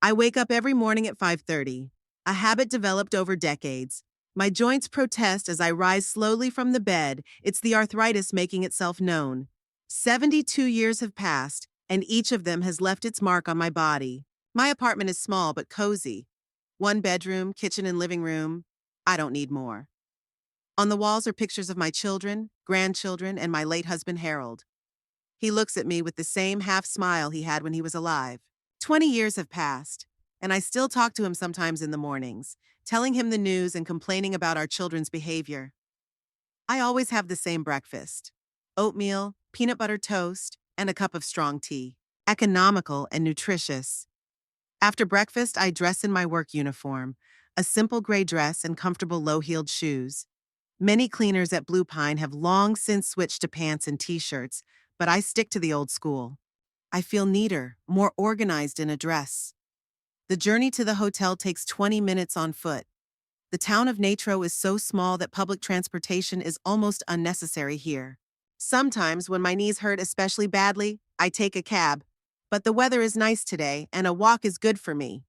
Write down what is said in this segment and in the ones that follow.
I wake up every morning at 5:30, a habit developed over decades. My joints protest as I rise slowly from the bed. It's the arthritis making itself known. 72 years have passed, and each of them has left its mark on my body. My apartment is small but cozy. One bedroom, kitchen and living room. I don't need more. On the walls are pictures of my children, grandchildren, and my late husband Harold. He looks at me with the same half smile he had when he was alive. 20 years have passed, and I still talk to him sometimes in the mornings, telling him the news and complaining about our children's behavior. I always have the same breakfast: oatmeal, peanut butter toast, and a cup of strong tea. Economical and nutritious. After breakfast, I dress in my work uniform, a simple gray dress and comfortable low-heeled shoes. Many cleaners at Blue Pine have long since switched to pants and t-shirts, but I stick to the old school. I feel neater, more organized in a dress. The journey to the hotel takes 20 minutes on foot. The town of Natro is so small that public transportation is almost unnecessary here. Sometimes, when my knees hurt especially badly, I take a cab. But the weather is nice today, and a walk is good for me.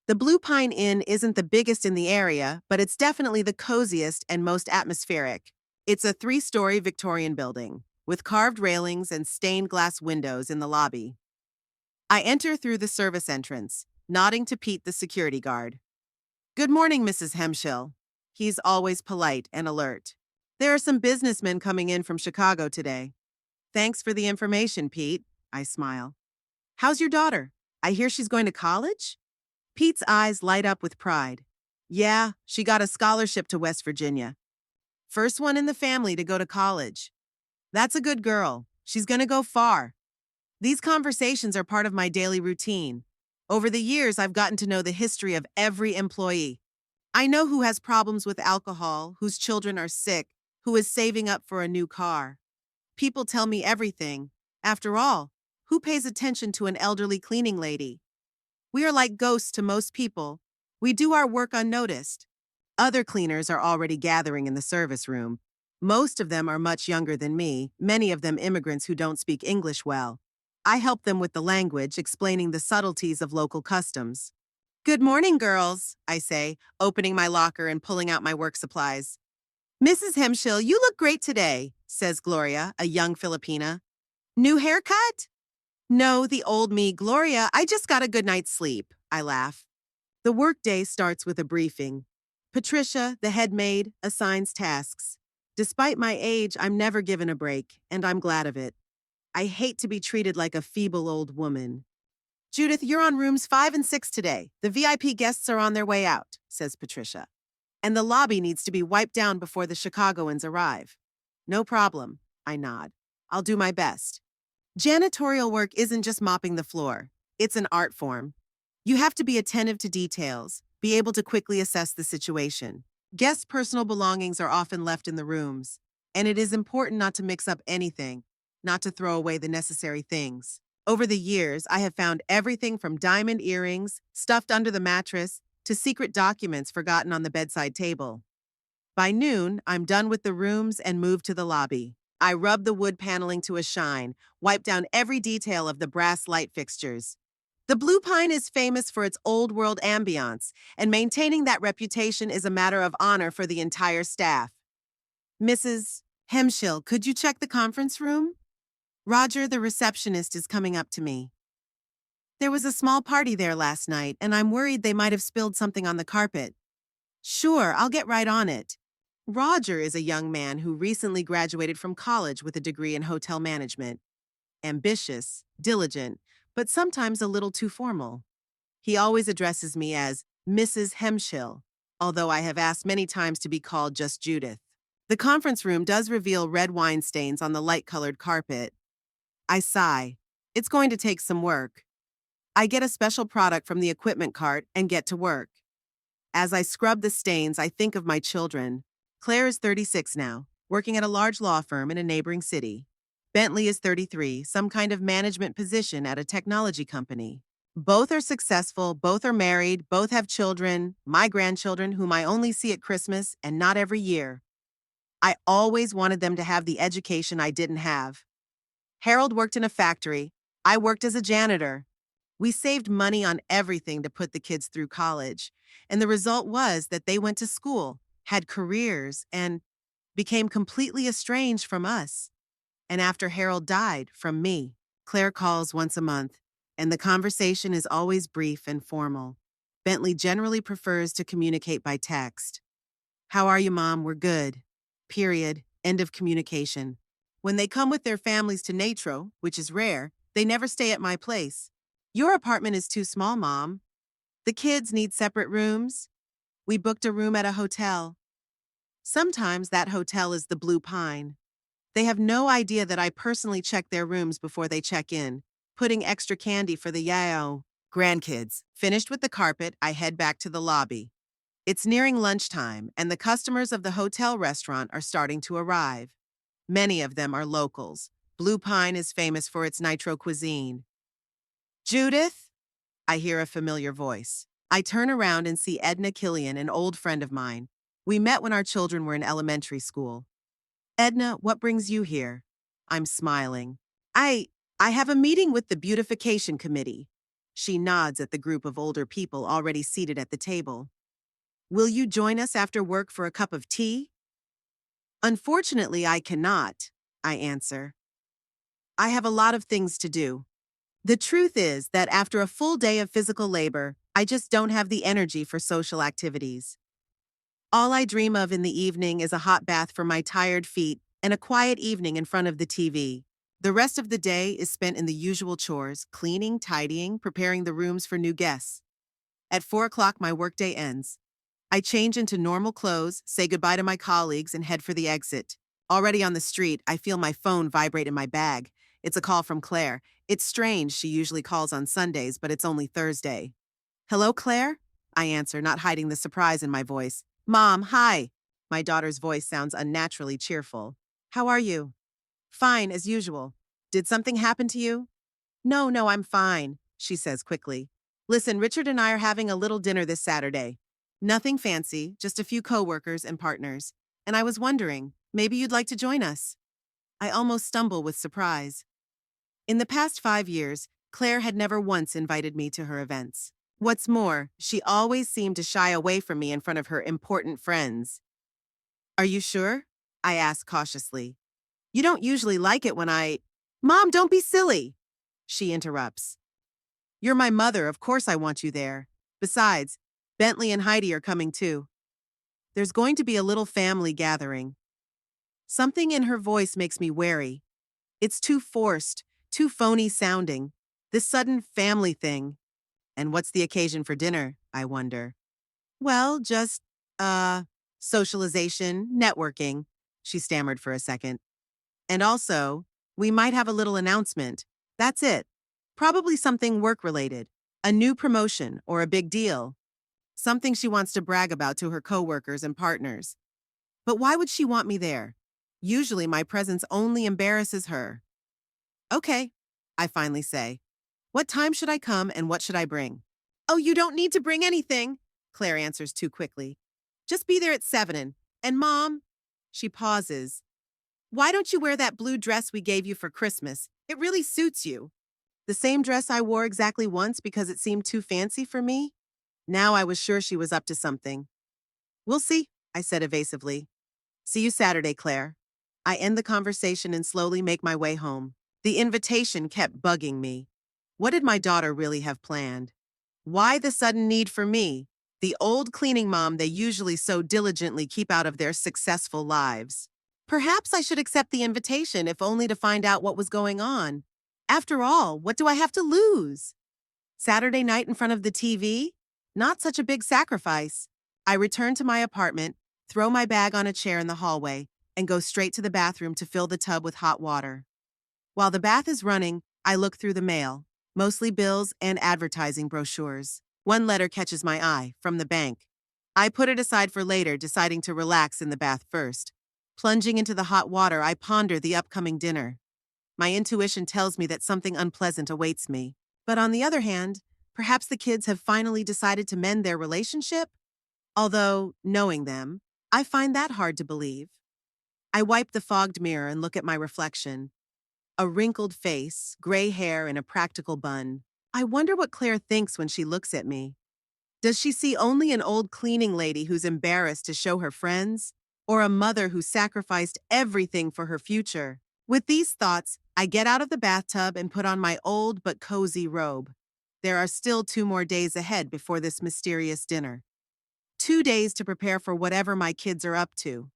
The Blue Pine Inn isn't the biggest in the area, but it's definitely the coziest and most atmospheric. It's a 3-story Victorian building, with carved railings and stained glass windows in the lobby. I enter through the service entrance, nodding to Pete, the security guard. "Good morning, Mrs. Hemshill." He's always polite and alert. "There are some businessmen coming in from Chicago today." "Thanks for the information, Pete," I smile. "How's your daughter? I hear she's going to college?" Pete's eyes light up with pride. "Yeah, she got a scholarship to West Virginia. First one in the family to go to college. That's a good girl. She's going to go far." These conversations are part of my daily routine. Over the years, I've gotten to know the history of every employee. I know who has problems with alcohol, whose children are sick, who is saving up for a new car. People tell me everything. After all, who pays attention to an elderly cleaning lady? We are like ghosts to most people. We do our work unnoticed. Other cleaners are already gathering in the service room. Most of them are much younger than me, many of them immigrants who don't speak English well. I help them with the language, explaining the subtleties of local customs. "Good morning, girls," I say, opening my locker and pulling out my work supplies. "Mrs. Hemshill, you look great today," says Gloria, a young Filipina. "New haircut?" "No, the old me, Gloria. I just got a good night's sleep," I laugh. The workday starts with a briefing. Patricia, the head maid, assigns tasks. Despite my age, I'm never given a break, and I'm glad of it. I hate to be treated like a feeble old woman. "Judith, you're on rooms 5 and 6 today. The VIP guests are on their way out," says Patricia. "And the lobby needs to be wiped down before the Chicagoans arrive." "No problem," I nod. "I'll do my best." Janitorial work isn't just mopping the floor. It's an art form. You have to be attentive to details, be able to quickly assess the situation. Guests' personal belongings are often left in the rooms, and it is important not to mix up anything, not to throw away the necessary things. Over the years, I have found everything from diamond earrings stuffed under the mattress to secret documents forgotten on the bedside table. By noon, I'm done with the rooms and move to the lobby. I rub the wood paneling to a shine, wipe down every detail of the brass light fixtures. The Blue Pine is famous for its old-world ambiance, and maintaining that reputation is a matter of honor for the entire staff. "Mrs. Hemshill, could you check the conference room?" Roger, the receptionist, is coming up to me. "There was a small party there last night, and I'm worried they might have spilled something on the carpet." "Sure, I'll get right on it." Roger is a young man who recently graduated from college with a degree in hotel management. Ambitious, diligent, but sometimes a little too formal. He always addresses me as Mrs. Hemshill, although I have asked many times to be called just Judith. The conference room does reveal red wine stains on the light-colored carpet. I sigh. It's going to take some work. I get a special product from the equipment cart and get to work. As I scrub the stains, I think of my children. Claire is 36 now, working at a large law firm in a neighboring city. Bentley is 33, some kind of management position at a technology company. Both are successful, both are married, both have children, my grandchildren, whom I only see at Christmas and not every year. I always wanted them to have the education I didn't have. Harold worked in a factory. I worked as a janitor. We saved money on everything to put the kids through college, and the result was that they went to school, had careers, and became completely estranged from us. And after Harold died, from me. Claire calls once a month, and the conversation is always brief and formal. Bentley generally prefers to communicate by text. How are you, Mom? We're good. Period. End of communication. When they come with their families to Natro, which is rare, they never stay at my place. Your apartment is too small, Mom. The kids need separate rooms. We booked a room at a hotel. Sometimes that hotel is the Blue Pine. They have no idea that I personally check their rooms before they check in, putting extra candy for the yao grandkids. Finished with the carpet, I head back to the lobby. It's nearing lunchtime, and the customers of the hotel restaurant are starting to arrive. Many of them are locals. Blue Pine is famous for its nitro cuisine. Judith? I hear a familiar voice. I turn around and see Edna Killian, an old friend of mine. We met when our children were in elementary school. Edna, what brings you here? I'm smiling. I have a meeting with the beautification committee. She nods at the group of older people already seated at the table. Will you join us after work for a cup of tea? Unfortunately, I cannot, I answer. I have a lot of things to do. The truth is that after a full day of physical labor, I just don't have the energy for social activities. All I dream of in the evening is a hot bath for my tired feet and a quiet evening in front of the TV. The rest of the day is spent in the usual chores, cleaning, tidying, preparing the rooms for new guests. At 4 o'clock, my workday ends. I change into normal clothes, say goodbye to my colleagues, and head for the exit. Already on the street, I feel my phone vibrate in my bag. It's a call from Claire. It's strange, she usually calls on Sundays, but it's only Thursday. Hello, Claire? I answer, not hiding the surprise in my voice. Mom, hi. My daughter's voice sounds unnaturally cheerful. How are you? Fine, as usual. Did something happen to you? No, I'm fine, she says quickly. Listen, Richard and I are having a little dinner this Saturday. Nothing fancy, just a few coworkers and partners. And I was wondering, maybe you'd like to join us. I almost stumble with surprise. In the past 5 years, Claire had never once invited me to her events. What's more, she always seemed to shy away from me in front of her important friends. Are you sure? I ask cautiously. You don't usually like it when Mom, don't be silly! She interrupts. You're my mother, of course I want you there. Besides, Bentley and Heidi are coming too. There's going to be a little family gathering. Something in her voice makes me wary. It's too forced, too phony sounding. This sudden family thing. And what's the occasion for dinner, I wonder? Well, just, socialization, networking, she stammered for a second. And also, we might have a little announcement. That's it. Probably something work-related. A new promotion or a big deal. Something she wants to brag about to her coworkers and partners. But why would she want me there? Usually my presence only embarrasses her. Okay, I finally say. What time should I come and what should I bring? Oh, you don't need to bring anything, Claire answers too quickly. Just be there at 7 and Mom, she pauses. Why don't you wear that blue dress we gave you for Christmas? It really suits you. The same dress I wore exactly once because it seemed too fancy for me? Now I was sure she was up to something. We'll see, I said evasively. See you Saturday, Claire. I end the conversation and slowly make my way home. The invitation kept bugging me. What did my daughter really have planned? Why the sudden need for me, the old cleaning mom they usually so diligently keep out of their successful lives? Perhaps I should accept the invitation if only to find out what was going on. After all, what do I have to lose? Saturday night in front of the TV? Not such a big sacrifice. I return to my apartment, throw my bag on a chair in the hallway, and go straight to the bathroom to fill the tub with hot water. While the bath is running, I look through the mail, mostly bills and advertising brochures. One letter catches my eye, from the bank. I put it aside for later, deciding to relax in the bath first. Plunging into the hot water, I ponder the upcoming dinner. My intuition tells me that something unpleasant awaits me. But on the other hand, perhaps the kids have finally decided to mend their relationship? Although, knowing them, I find that hard to believe. I wipe the fogged mirror and look at my reflection. A wrinkled face, gray hair, and a practical bun. I wonder what Claire thinks when she looks at me. Does she see only an old cleaning lady who's embarrassed to show her friends? Or a mother who sacrificed everything for her future? With these thoughts, I get out of the bathtub and put on my old but cozy robe. There are still 2 more days ahead before this mysterious dinner. 2 days to prepare for whatever my kids are up to.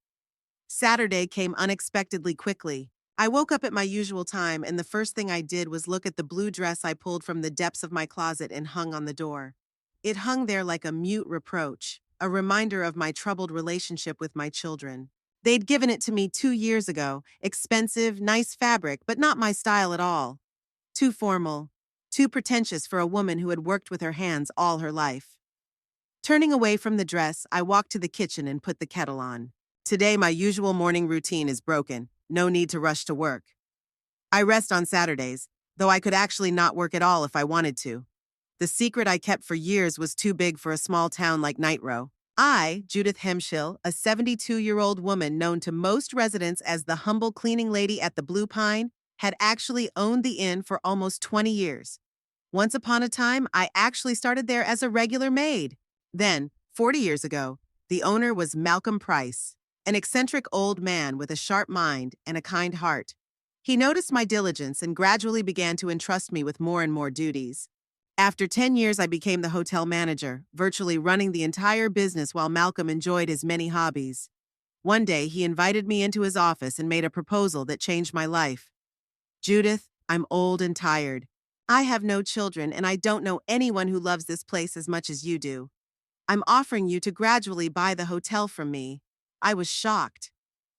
Saturday came unexpectedly quickly. I woke up at my usual time, and the first thing I did was look at the blue dress I pulled from the depths of my closet and hung on the door. It hung there like a mute reproach, a reminder of my troubled relationship with my children. They'd given it to me 2 years ago, expensive, nice fabric, but not my style at all. Too formal, too pretentious for a woman who had worked with her hands all her life. Turning away from the dress, I walked to the kitchen and put the kettle on. Today, my usual morning routine is broken. No need to rush to work. I rest on Saturdays, though I could actually not work at all if I wanted to. The secret I kept for years was too big for a small town like Nitro. I, Judith Hemschill, a 72-year-old woman known to most residents as the humble cleaning lady at the Blue Pine, had actually owned the inn for almost 20 years. Once upon a time, I actually started there as a regular maid. Then, 40 years ago, the owner was Malcolm Price, an eccentric old man with a sharp mind and a kind heart. He noticed my diligence and gradually began to entrust me with more and more duties. After 10 years, I became the hotel manager, virtually running the entire business while Malcolm enjoyed his many hobbies. One day, he invited me into his office and made a proposal that changed my life. Judith, I'm old and tired. I have no children, and I don't know anyone who loves this place as much as you do. I'm offering you to gradually buy the hotel from me. I was shocked.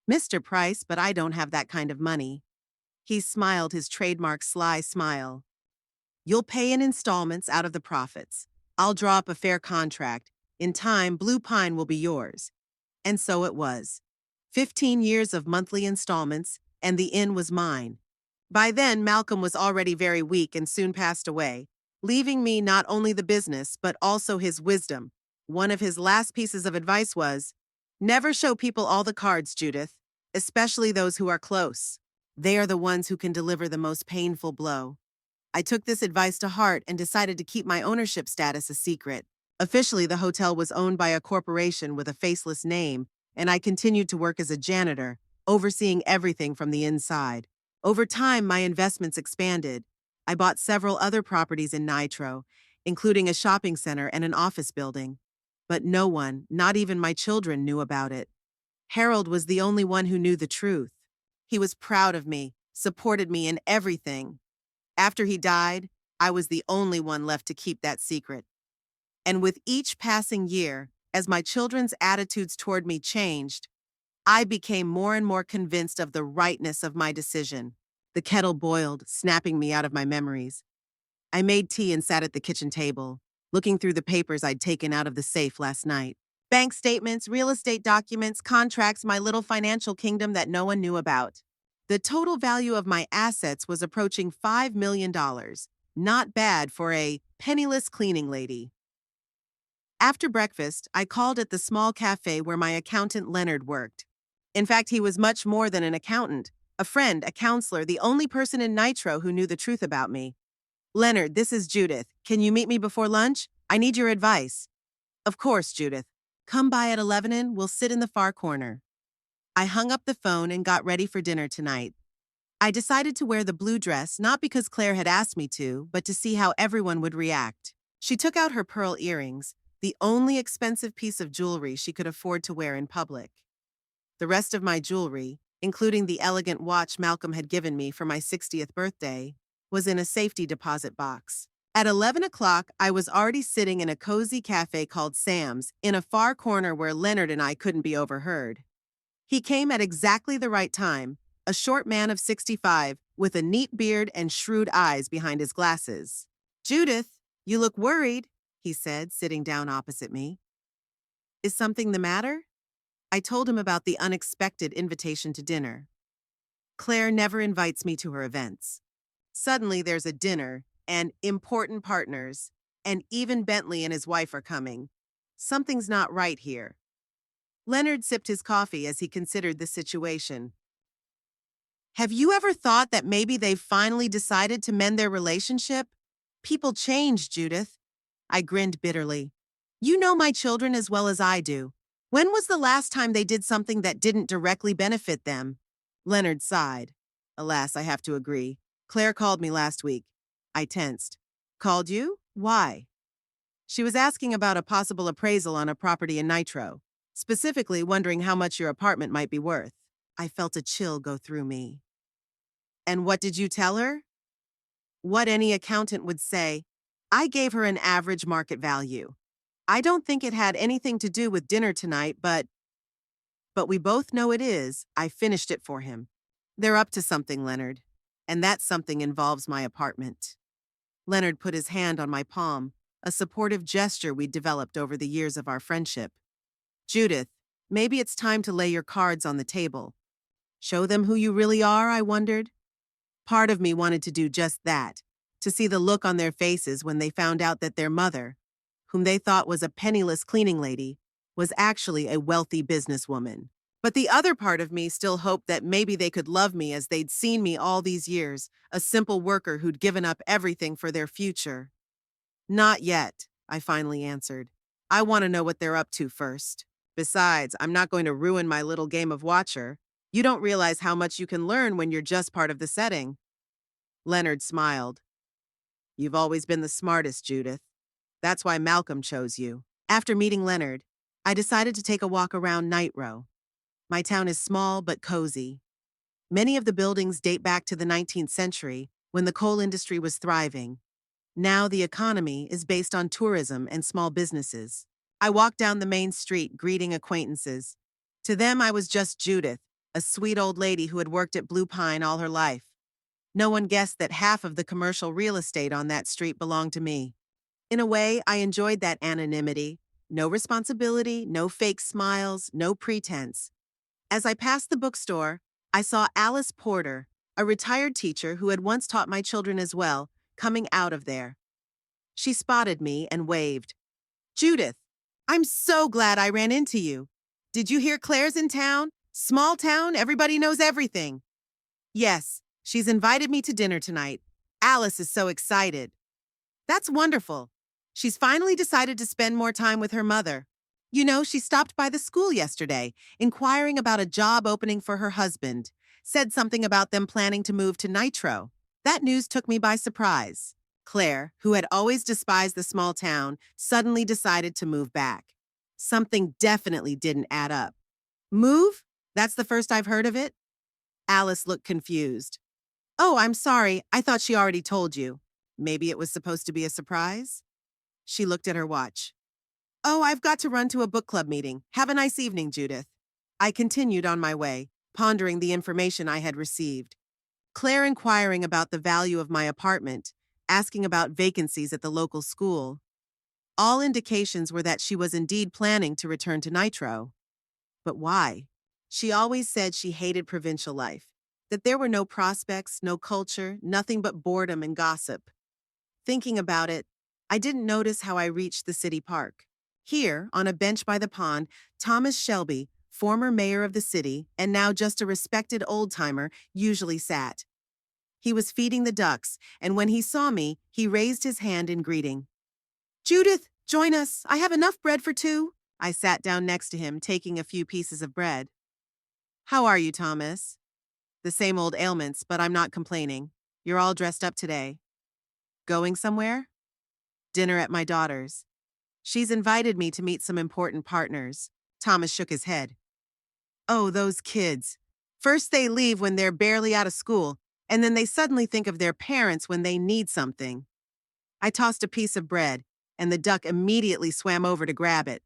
Mr. Price, but I don't have that kind of money. He smiled his trademark sly smile. You'll pay in installments out of the profits. I'll draw up a fair contract. In time, Blue Pine will be yours. And so it was. 15 years of monthly installments, and the inn was mine. By then, Malcolm was already very weak and soon passed away, leaving me not only the business, but also his wisdom. One of his last pieces of advice was, never show people all the cards, Judith, especially those who are close. They are the ones who can deliver the most painful blow. I took this advice to heart and decided to keep my ownership status a secret. Officially, the hotel was owned by a corporation with a faceless name, and I continued to work as a janitor, overseeing everything from the inside. Over time, my investments expanded. I bought several other properties in Nitro, including a shopping center and an office building. But no one, not even my children, knew about it. Harold was the only one who knew the truth. He was proud of me, supported me in everything. After he died, I was the only one left to keep that secret. And with each passing year, as my children's attitudes toward me changed, I became more and more convinced of the rightness of my decision. The kettle boiled, snapping me out of my memories. I made tea and sat at the kitchen table, looking through the papers I'd taken out of the safe last night. Bank statements, real estate documents, contracts, my little financial kingdom that no one knew about. The total value of my assets was approaching $5 million. Not bad for a penniless cleaning lady. After breakfast, I called at the small cafe where my accountant Leonard worked. In fact, he was much more than an accountant, a friend, a counselor, the only person in Nitro who knew the truth about me. Leonard, this is Judith. Can you meet me before lunch? I need your advice. Of course, Judith. Come by at 11 and we'll sit in the far corner. I hung up the phone and got ready for dinner tonight. I decided to wear the blue dress not because Claire had asked me to, but to see how everyone would react. She took out her pearl earrings, the only expensive piece of jewelry she could afford to wear in public. The rest of my jewelry, including the elegant watch Malcolm had given me for my 60th birthday, was in a safety deposit box. At 11 o'clock, I was already sitting in a cozy cafe called Sam's, in a far corner where Leonard and I couldn't be overheard. He came at exactly the right time, a short man of 65, with a neat beard and shrewd eyes behind his glasses. Judith, you look worried, he said, sitting down opposite me. Is something the matter? I told him about the unexpected invitation to dinner. Claire never invites me to her events. Suddenly there's a dinner, and important partners, and even Bentley and his wife are coming. Something's not right here. Leonard sipped his coffee as he considered the situation. Have you ever thought that maybe they've finally decided to mend their relationship? People change, Judith. I grinned bitterly. You know my children as well as I do. When was the last time they did something that didn't directly benefit them? Leonard sighed. Alas, I have to agree. Claire called me last week. I tensed. Called you? Why? She was asking about a possible appraisal on a property in Nitro, specifically wondering how much your apartment might be worth. I felt a chill go through me. And what did you tell her? What any accountant would say. I gave her an average market value. I don't think it had anything to do with dinner tonight, but we both know it is. I finished it for him. They're up to something, Leonard. And that something involves my apartment. Leonard put his hand on my palm, a supportive gesture we'd developed over the years of our friendship. Judith, maybe it's time to lay your cards on the table. Show them who you really are, I wondered. Part of me wanted to do just that, to see the look on their faces when they found out that their mother, whom they thought was a penniless cleaning lady, was actually a wealthy businesswoman. But the other part of me still hoped that maybe they could love me as they'd seen me all these years, a simple worker who'd given up everything for their future. Not yet, I finally answered. I want to know what they're up to first. Besides, I'm not going to ruin my little game of Watcher. You don't realize how much you can learn when you're just part of the setting. Leonard smiled. You've always been the smartest, Judith. That's why Malcolm chose you. After meeting Leonard, I decided to take a walk around Nitro. My town is small but cozy. Many of the buildings date back to the 19th century, when the coal industry was thriving. Now the economy is based on tourism and small businesses. I walked down the main street, greeting acquaintances. To them, I was just Judith, a sweet old lady who had worked at Blue Pine all her life. No one guessed that half of the commercial real estate on that street belonged to me. In a way, I enjoyed that anonymity. No responsibility, no fake smiles, no pretense. As I passed the bookstore, I saw Alice Porter, a retired teacher who had once taught my children as well, coming out of there. She spotted me and waved. Judith, I'm so glad I ran into you. Did you hear Claire's in town? Small town, everybody knows everything. Yes, she's invited me to dinner tonight. Alice is so excited. That's wonderful. She's finally decided to spend more time with her mother. You know, she stopped by the school yesterday, inquiring about a job opening for her husband. Said something about them planning to move to Nitro. That news took me by surprise. Claire, who had always despised the small town, suddenly decided to move back. Something definitely didn't add up. Move? That's the first I've heard of it? Alice looked confused. Oh, I'm sorry. I thought she already told you. Maybe it was supposed to be a surprise? She looked at her watch. Oh, I've got to run to a book club meeting. Have a nice evening, Judith. I continued on my way, pondering the information I had received. Claire inquiring about the value of my apartment, asking about vacancies at the local school. All indications were that she was indeed planning to return to Nitro. But why? She always said she hated provincial life, that there were no prospects, no culture, nothing but boredom and gossip. Thinking about it, I didn't notice how I reached the city park. Here, on a bench by the pond, Thomas Shelby, former mayor of the city and now just a respected old-timer, usually sat. He was feeding the ducks, and when he saw me, he raised his hand in greeting. Judith, join us. I have enough bread for two. I sat down next to him, taking a few pieces of bread. How are you, Thomas? The same old ailments, but I'm not complaining. You're all dressed up today. Going somewhere? Dinner at my daughter's. She's invited me to meet some important partners. Thomas shook his head. Oh, those kids. First they leave when they're barely out of school, and then they suddenly think of their parents when they need something. I tossed a piece of bread, and the duck immediately swam over to grab it.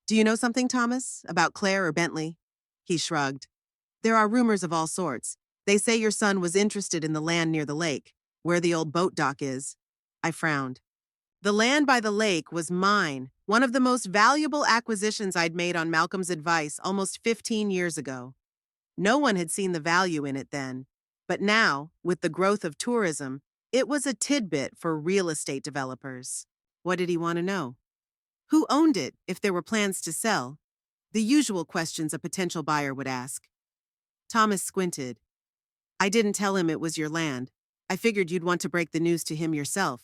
Do you know something, Thomas, about Claire or Bentley? He shrugged. There are rumors of all sorts. They say your son was interested in the land near the lake, where the old boat dock is. I frowned. The land by the lake was mine, one of the most valuable acquisitions I'd made on Malcolm's advice almost 15 years ago. No one had seen the value in it then, but now, with the growth of tourism, it was a tidbit for real estate developers. What did he want to know? Who owned it if there were plans to sell? The usual questions a potential buyer would ask. Thomas squinted. I didn't tell him it was your land. I figured you'd want to break the news to him yourself.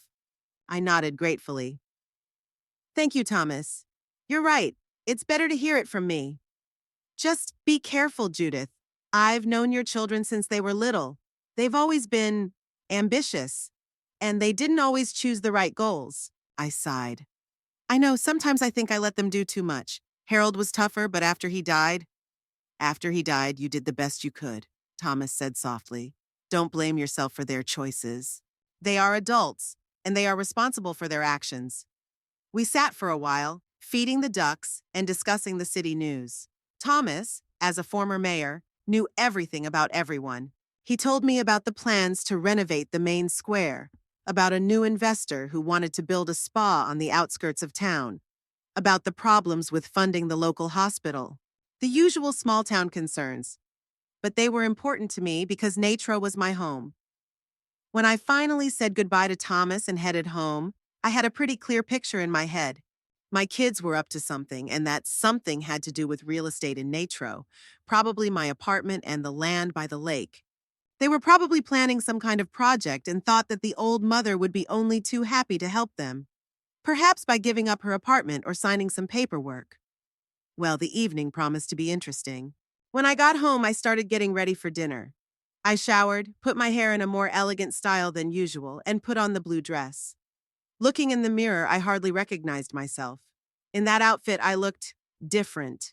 I nodded gratefully. Thank you, Thomas. You're right. It's better to hear it from me. Just be careful, Judith. I've known your children since they were little. They've always been ambitious, and they didn't always choose the right goals. I sighed. I know, sometimes I think I let them do too much. Harold was tougher, but after he died, you did the best you could, Thomas said softly. Don't blame yourself for their choices. They are adults, and they are responsible for their actions. We sat for a while, feeding the ducks and discussing the city news. Thomas, as a former mayor, knew everything about everyone. He told me about the plans to renovate the main square, about a new investor who wanted to build a spa on the outskirts of town, about the problems with funding the local hospital. The usual small-town concerns. But they were important to me because Natro was my home. When I finally said goodbye to Thomas and headed home, I had a pretty clear picture in my head. My kids were up to something, and that something had to do with real estate in Natro, probably my apartment and the land by the lake. They were probably planning some kind of project and thought that the old mother would be only too happy to help them, perhaps by giving up her apartment or signing some paperwork. Well, the evening promised to be interesting. When I got home, I started getting ready for dinner. I showered, put my hair in a more elegant style than usual, and put on the blue dress. Looking in the mirror, I hardly recognized myself. In that outfit, I looked different.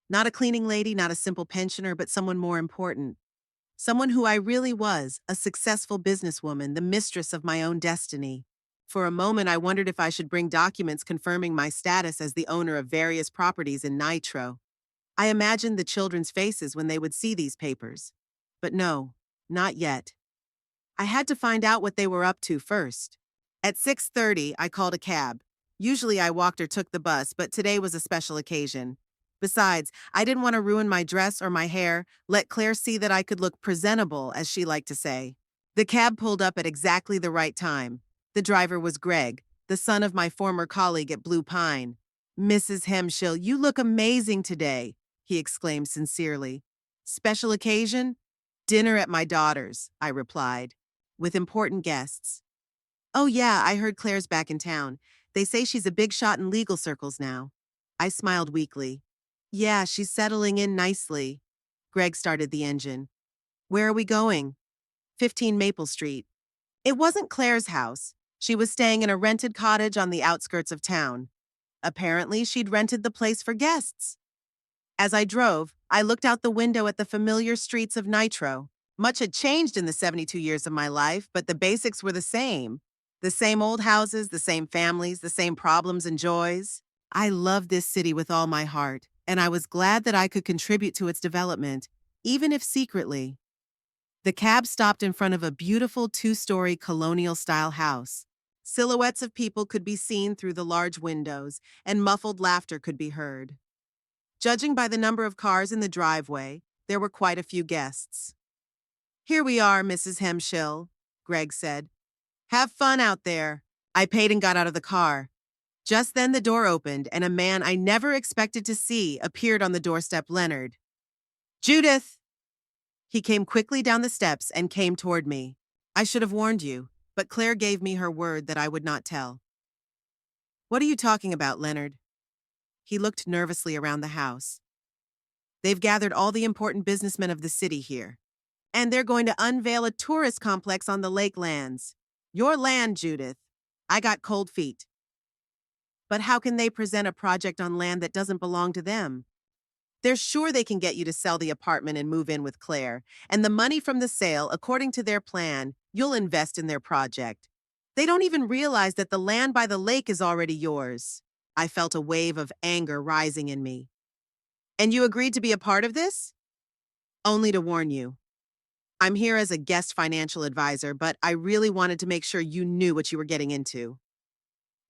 Not a cleaning lady, not a simple pensioner, but someone more important. Someone who I really was, a successful businesswoman, the mistress of my own destiny. For a moment, I wondered if I should bring documents confirming my status as the owner of various properties in Nitro. I imagined the children's faces when they would see these papers. But no, not yet. I had to find out what they were up to first. At 6:30, I called a cab. Usually I walked or took the bus, but today was a special occasion. Besides, I didn't want to ruin my dress or my hair, let Claire see that I could look presentable, as she liked to say. The cab pulled up at exactly the right time. The driver was Greg, the son of my former colleague at Blue Pine. Mrs. Hemshill, you look amazing today, he exclaimed sincerely. Special occasion? Dinner at my daughter's, I replied, with important guests. Oh yeah, I heard Claire's back in town. They say she's a big shot in legal circles now. I smiled weakly. Yeah, she's settling in nicely. Greg started the engine. Where are we going? 15 Maple Street. It wasn't Claire's house. She was staying in a rented cottage on the outskirts of town. Apparently, she'd rented the place for guests. As I drove, I looked out the window at the familiar streets of Nitro. Much had changed in the 72 years of my life, but the basics were the same. The same old houses, the same families, the same problems and joys. I loved this city with all my heart, and I was glad that I could contribute to its development, even if secretly. The cab stopped in front of a beautiful two-story colonial-style house. Silhouettes of people could be seen through the large windows, and muffled laughter could be heard. Judging by the number of cars in the driveway, there were quite a few guests. Here we are, Mrs. Hemshill, Greg said. Have fun out there. I paid and got out of the car. Just then the door opened, and a man I never expected to see appeared on the doorstep. Leonard. Judith! He came quickly down the steps and came toward me. I should have warned you, but Claire gave me her word that I would not tell. What are you talking about, Leonard? He looked nervously around the house. They've gathered all the important businessmen of the city here, and they're going to unveil a tourist complex on the lake lands. Your land, Judith. I got cold feet. But how can they present a project on land that doesn't belong to them? They're sure they can get you to sell the apartment and move in with Claire, and the money from the sale, according to their plan, you'll invest in their project. They don't even realize that the land by the lake is already yours. I felt a wave of anger rising in me. And you agreed to be a part of this? Only to warn you. I'm here as a guest financial advisor, but I really wanted to make sure you knew what you were getting into.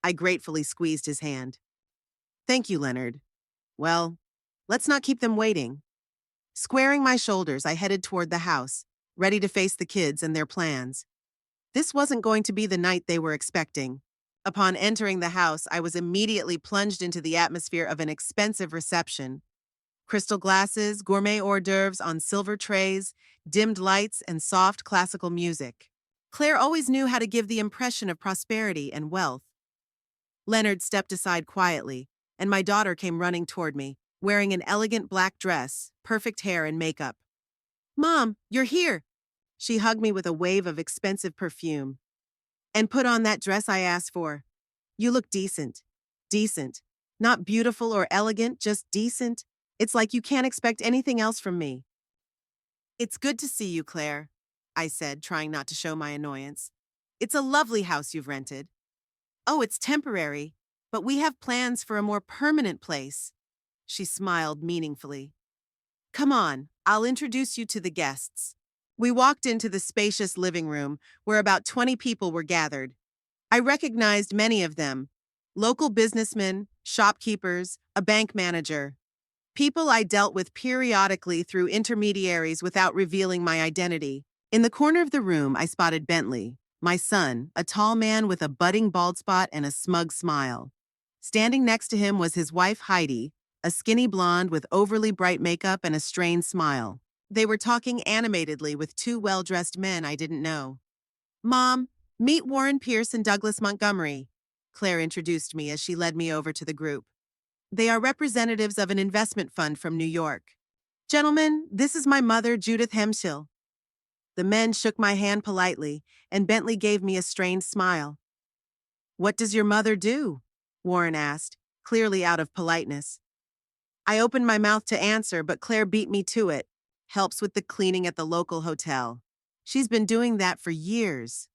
I gratefully squeezed his hand. Thank you, Leonard. Well, let's not keep them waiting. Squaring my shoulders, I headed toward the house, ready to face the kids and their plans. This wasn't going to be the night they were expecting. Upon entering the house, I was immediately plunged into the atmosphere of an expensive reception. Crystal glasses, gourmet hors d'oeuvres on silver trays, dimmed lights, and soft classical music. Claire always knew how to give the impression of prosperity and wealth. Leonard stepped aside quietly, and my daughter came running toward me, wearing an elegant black dress, perfect hair and makeup. "Mom, you're here!" She hugged me with a wave of expensive perfume. "And put on that dress I asked for. You look decent." Decent. Not beautiful or elegant, just decent. It's like you can't expect anything else from me. "It's good to see you, Claire," I said, trying not to show my annoyance. "It's a lovely house you've rented." "Oh, it's temporary, but we have plans for a more permanent place." She smiled meaningfully. "Come on, I'll introduce you to the guests." We walked into the spacious living room where about 20 people were gathered. I recognized many of them: local businessmen, shopkeepers, a bank manager. People I dealt with periodically through intermediaries without revealing my identity. In the corner of the room, I spotted Bentley, my son, a tall man with a budding bald spot and a smug smile. Standing next to him was his wife Heidi, a skinny blonde with overly bright makeup and a strained smile. They were talking animatedly with two well-dressed men I didn't know. "Mom, meet Warren Pierce and Douglas Montgomery," Claire introduced me as she led me over to the group. "They are representatives of an investment fund from New York. Gentlemen, this is my mother, Judith Hemshill." The men shook my hand politely, and Bentley gave me a strained smile. "What does your mother do?" Warren asked, clearly out of politeness. I opened my mouth to answer, but Claire beat me to it. "Helps with the cleaning at the local hotel. She's been doing that for years."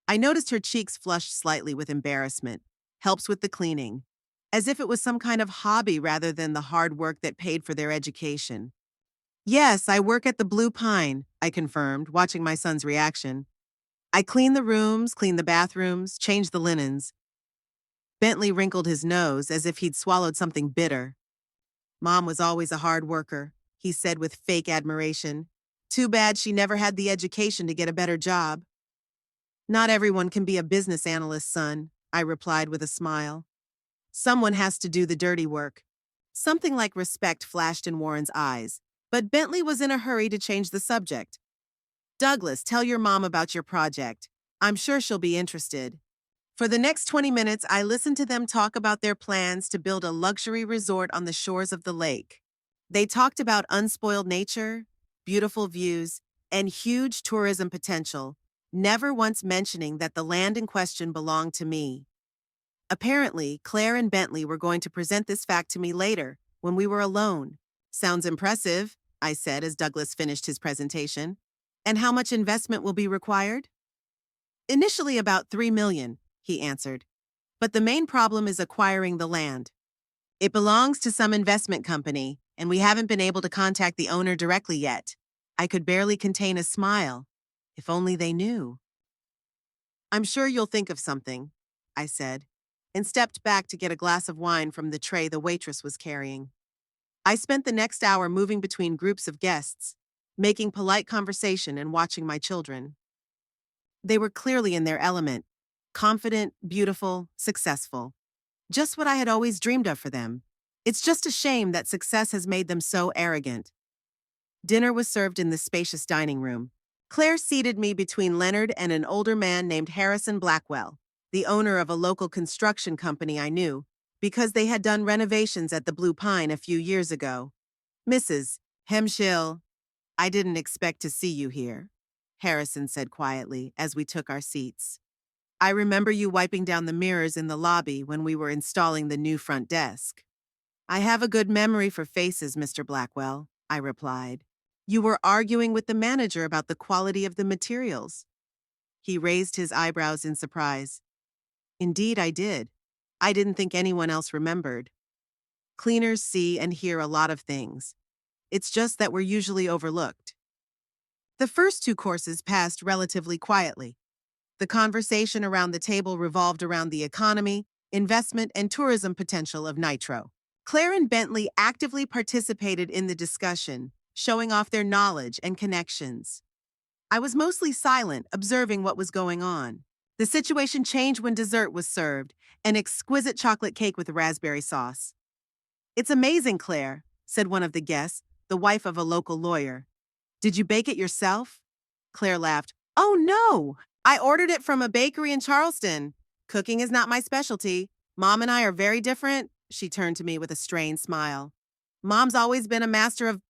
I noticed her cheeks flushed slightly with embarrassment. "Helps with the cleaning." As if it was some kind of hobby rather than the hard work that paid for their education. "Yes, I work at the Blue Pine," I confirmed, watching my son's reaction. "I clean the rooms, clean the bathrooms, change the linens." Bentley wrinkled his nose as if he'd swallowed something bitter. "Mom was always a hard worker," he said with fake admiration. "Too bad she never had the education to get a better job." "Not everyone can be a business analyst, son," I replied with a smile. "Someone has to do the dirty work." Something like respect flashed in Warren's eyes, but Bentley was in a hurry to change the subject. "Douglas, tell your mom about your project. I'm sure she'll be interested." For the next 20 minutes, I listened to them talk about their plans to build a luxury resort on the shores of the lake. They talked about unspoiled nature, beautiful views, and huge tourism potential, never once mentioning that the land in question belonged to me. Apparently, Claire and Bentley were going to present this fact to me later, when we were alone. "Sounds impressive," I said as Douglas finished his presentation. "And how much investment will be required?" "Initially about $3 million, he answered. "But the main problem is acquiring the land. It belongs to some investment company, and we haven't been able to contact the owner directly yet." I could barely contain a smile. If only they knew. "I'm sure you'll think of something," I said, and stepped back to get a glass of wine from the tray the waitress was carrying. I spent the next hour moving between groups of guests, making polite conversation and watching my children. They were clearly in their element, confident, beautiful, successful. Just what I had always dreamed of for them. It's just a shame that success has made them so arrogant. Dinner was served in the spacious dining room. Claire seated me between Leonard and an older man named Harrison Blackwell, the owner of a local construction company I knew, because they had done renovations at the Blue Pine a few years ago. "Mrs. Hemshill, I didn't expect to see you here," Harrison said quietly as we took our seats. "I remember you wiping down the mirrors in the lobby when we were installing the new front desk." "I have a good memory for faces, Mr. Blackwell," I replied. "You were arguing with the manager about the quality of the materials." He raised his eyebrows in surprise. "Indeed, I did. I didn't think anyone else remembered. Cleaners see and hear a lot of things. It's just that we're usually overlooked." The first two courses passed relatively quietly. The conversation around the table revolved around the economy, investment, and tourism potential of Nitro. Claire and Bentley actively participated in the discussion, showing off their knowledge and connections. I was mostly silent, observing what was going on. The situation changed when dessert was served, an exquisite chocolate cake with raspberry sauce. "It's amazing, Claire," said one of the guests, the wife of a local lawyer. "Did you bake it yourself?" Claire laughed. "Oh, no! I ordered it from a bakery in Charleston. Cooking is not my specialty. Mom and I are very different. She turned to me with a strained smile. Mom's always been a master of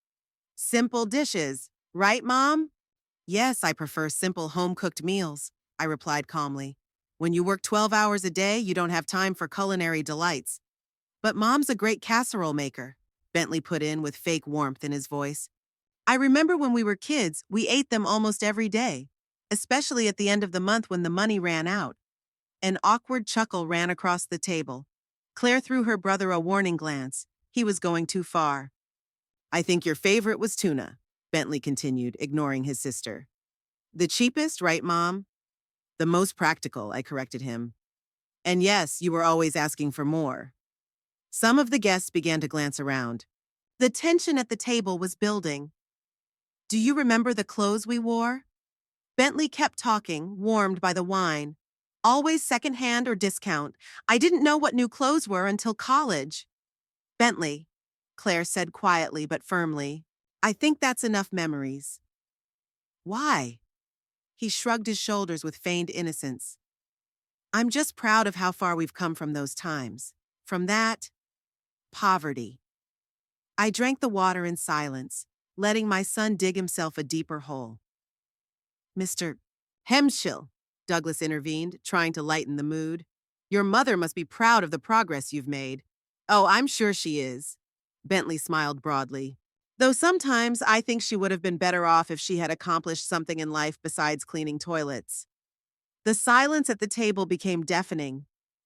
simple dishes. Right, Mom? Yes, I prefer simple home-cooked meals, I replied calmly. When you work 12 hours a day, you don't have time for culinary delights. But Mom's a great casserole maker, Bentley put in with fake warmth in his voice. I remember when we were kids, we ate them almost every day, especially at the end of the month when the money ran out. An awkward chuckle ran across the table. Claire threw her brother a warning glance. He was going too far. I think your favorite was tuna, Bentley continued, ignoring his sister. The cheapest, right, Mom? The most practical, I corrected him. And yes, you were always asking for more. Some of the guests began to glance around. The tension at the table was building. Do you remember the clothes we wore? Bentley kept talking, warmed by the wine. Always secondhand or discount. I didn't know what new clothes were until college. Bentley, Claire said quietly but firmly, I think that's enough memories. Why? He shrugged his shoulders with feigned innocence. I'm just proud of how far we've come from those times. From that, poverty. I drank the water in silence, letting my son dig himself a deeper hole. Mr. Hemschill, Douglas intervened, trying to lighten the mood. Your mother must be proud of the progress you've made. Oh, I'm sure she is. Bentley smiled broadly. Though sometimes I think she would have been better off if she had accomplished something in life besides cleaning toilets. The silence at the table became deafening.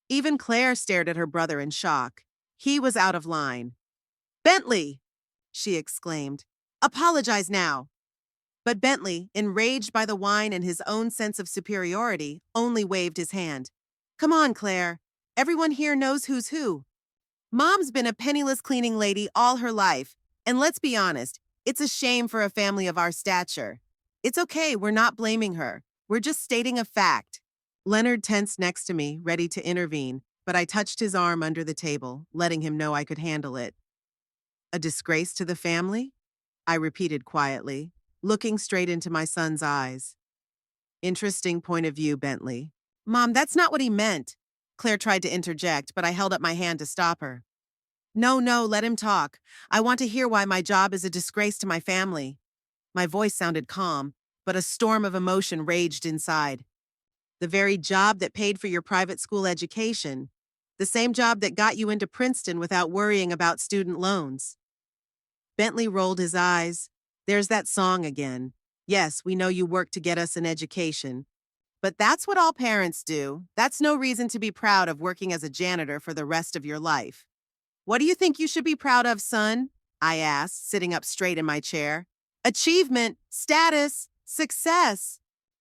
Even Claire stared at her brother in shock. He was out of line. Bentley! She exclaimed. Apologize now. But Bentley, enraged by the wine and his own sense of superiority, only waved his hand. Come on, Claire. Everyone here knows who's who. Mom's been a penniless cleaning lady all her life, and let's be honest, it's a shame for a family of our stature. It's okay, we're not blaming her. We're just stating a fact. Leonard tensed next to me, ready to intervene, but I touched his arm under the table, letting him know I could handle it. A disgrace to the family? I repeated quietly, looking straight into my son's eyes. Interesting point of view, Bentley. Mom, that's not what he meant. Claire tried to interject, but I held up my hand to stop her. No, let him talk. I want to hear why my job is a disgrace to my family. My voice sounded calm, but a storm of emotion raged inside. The very job that paid for your private school education. The same job that got you into Princeton without worrying about student loans. Bentley rolled his eyes. There's that song again. Yes, we know you worked to get us an education. But that's what all parents do. That's no reason to be proud of working as a janitor for the rest of your life. What do you think you should be proud of, son? I asked, sitting up straight in my chair. Achievement, status, success.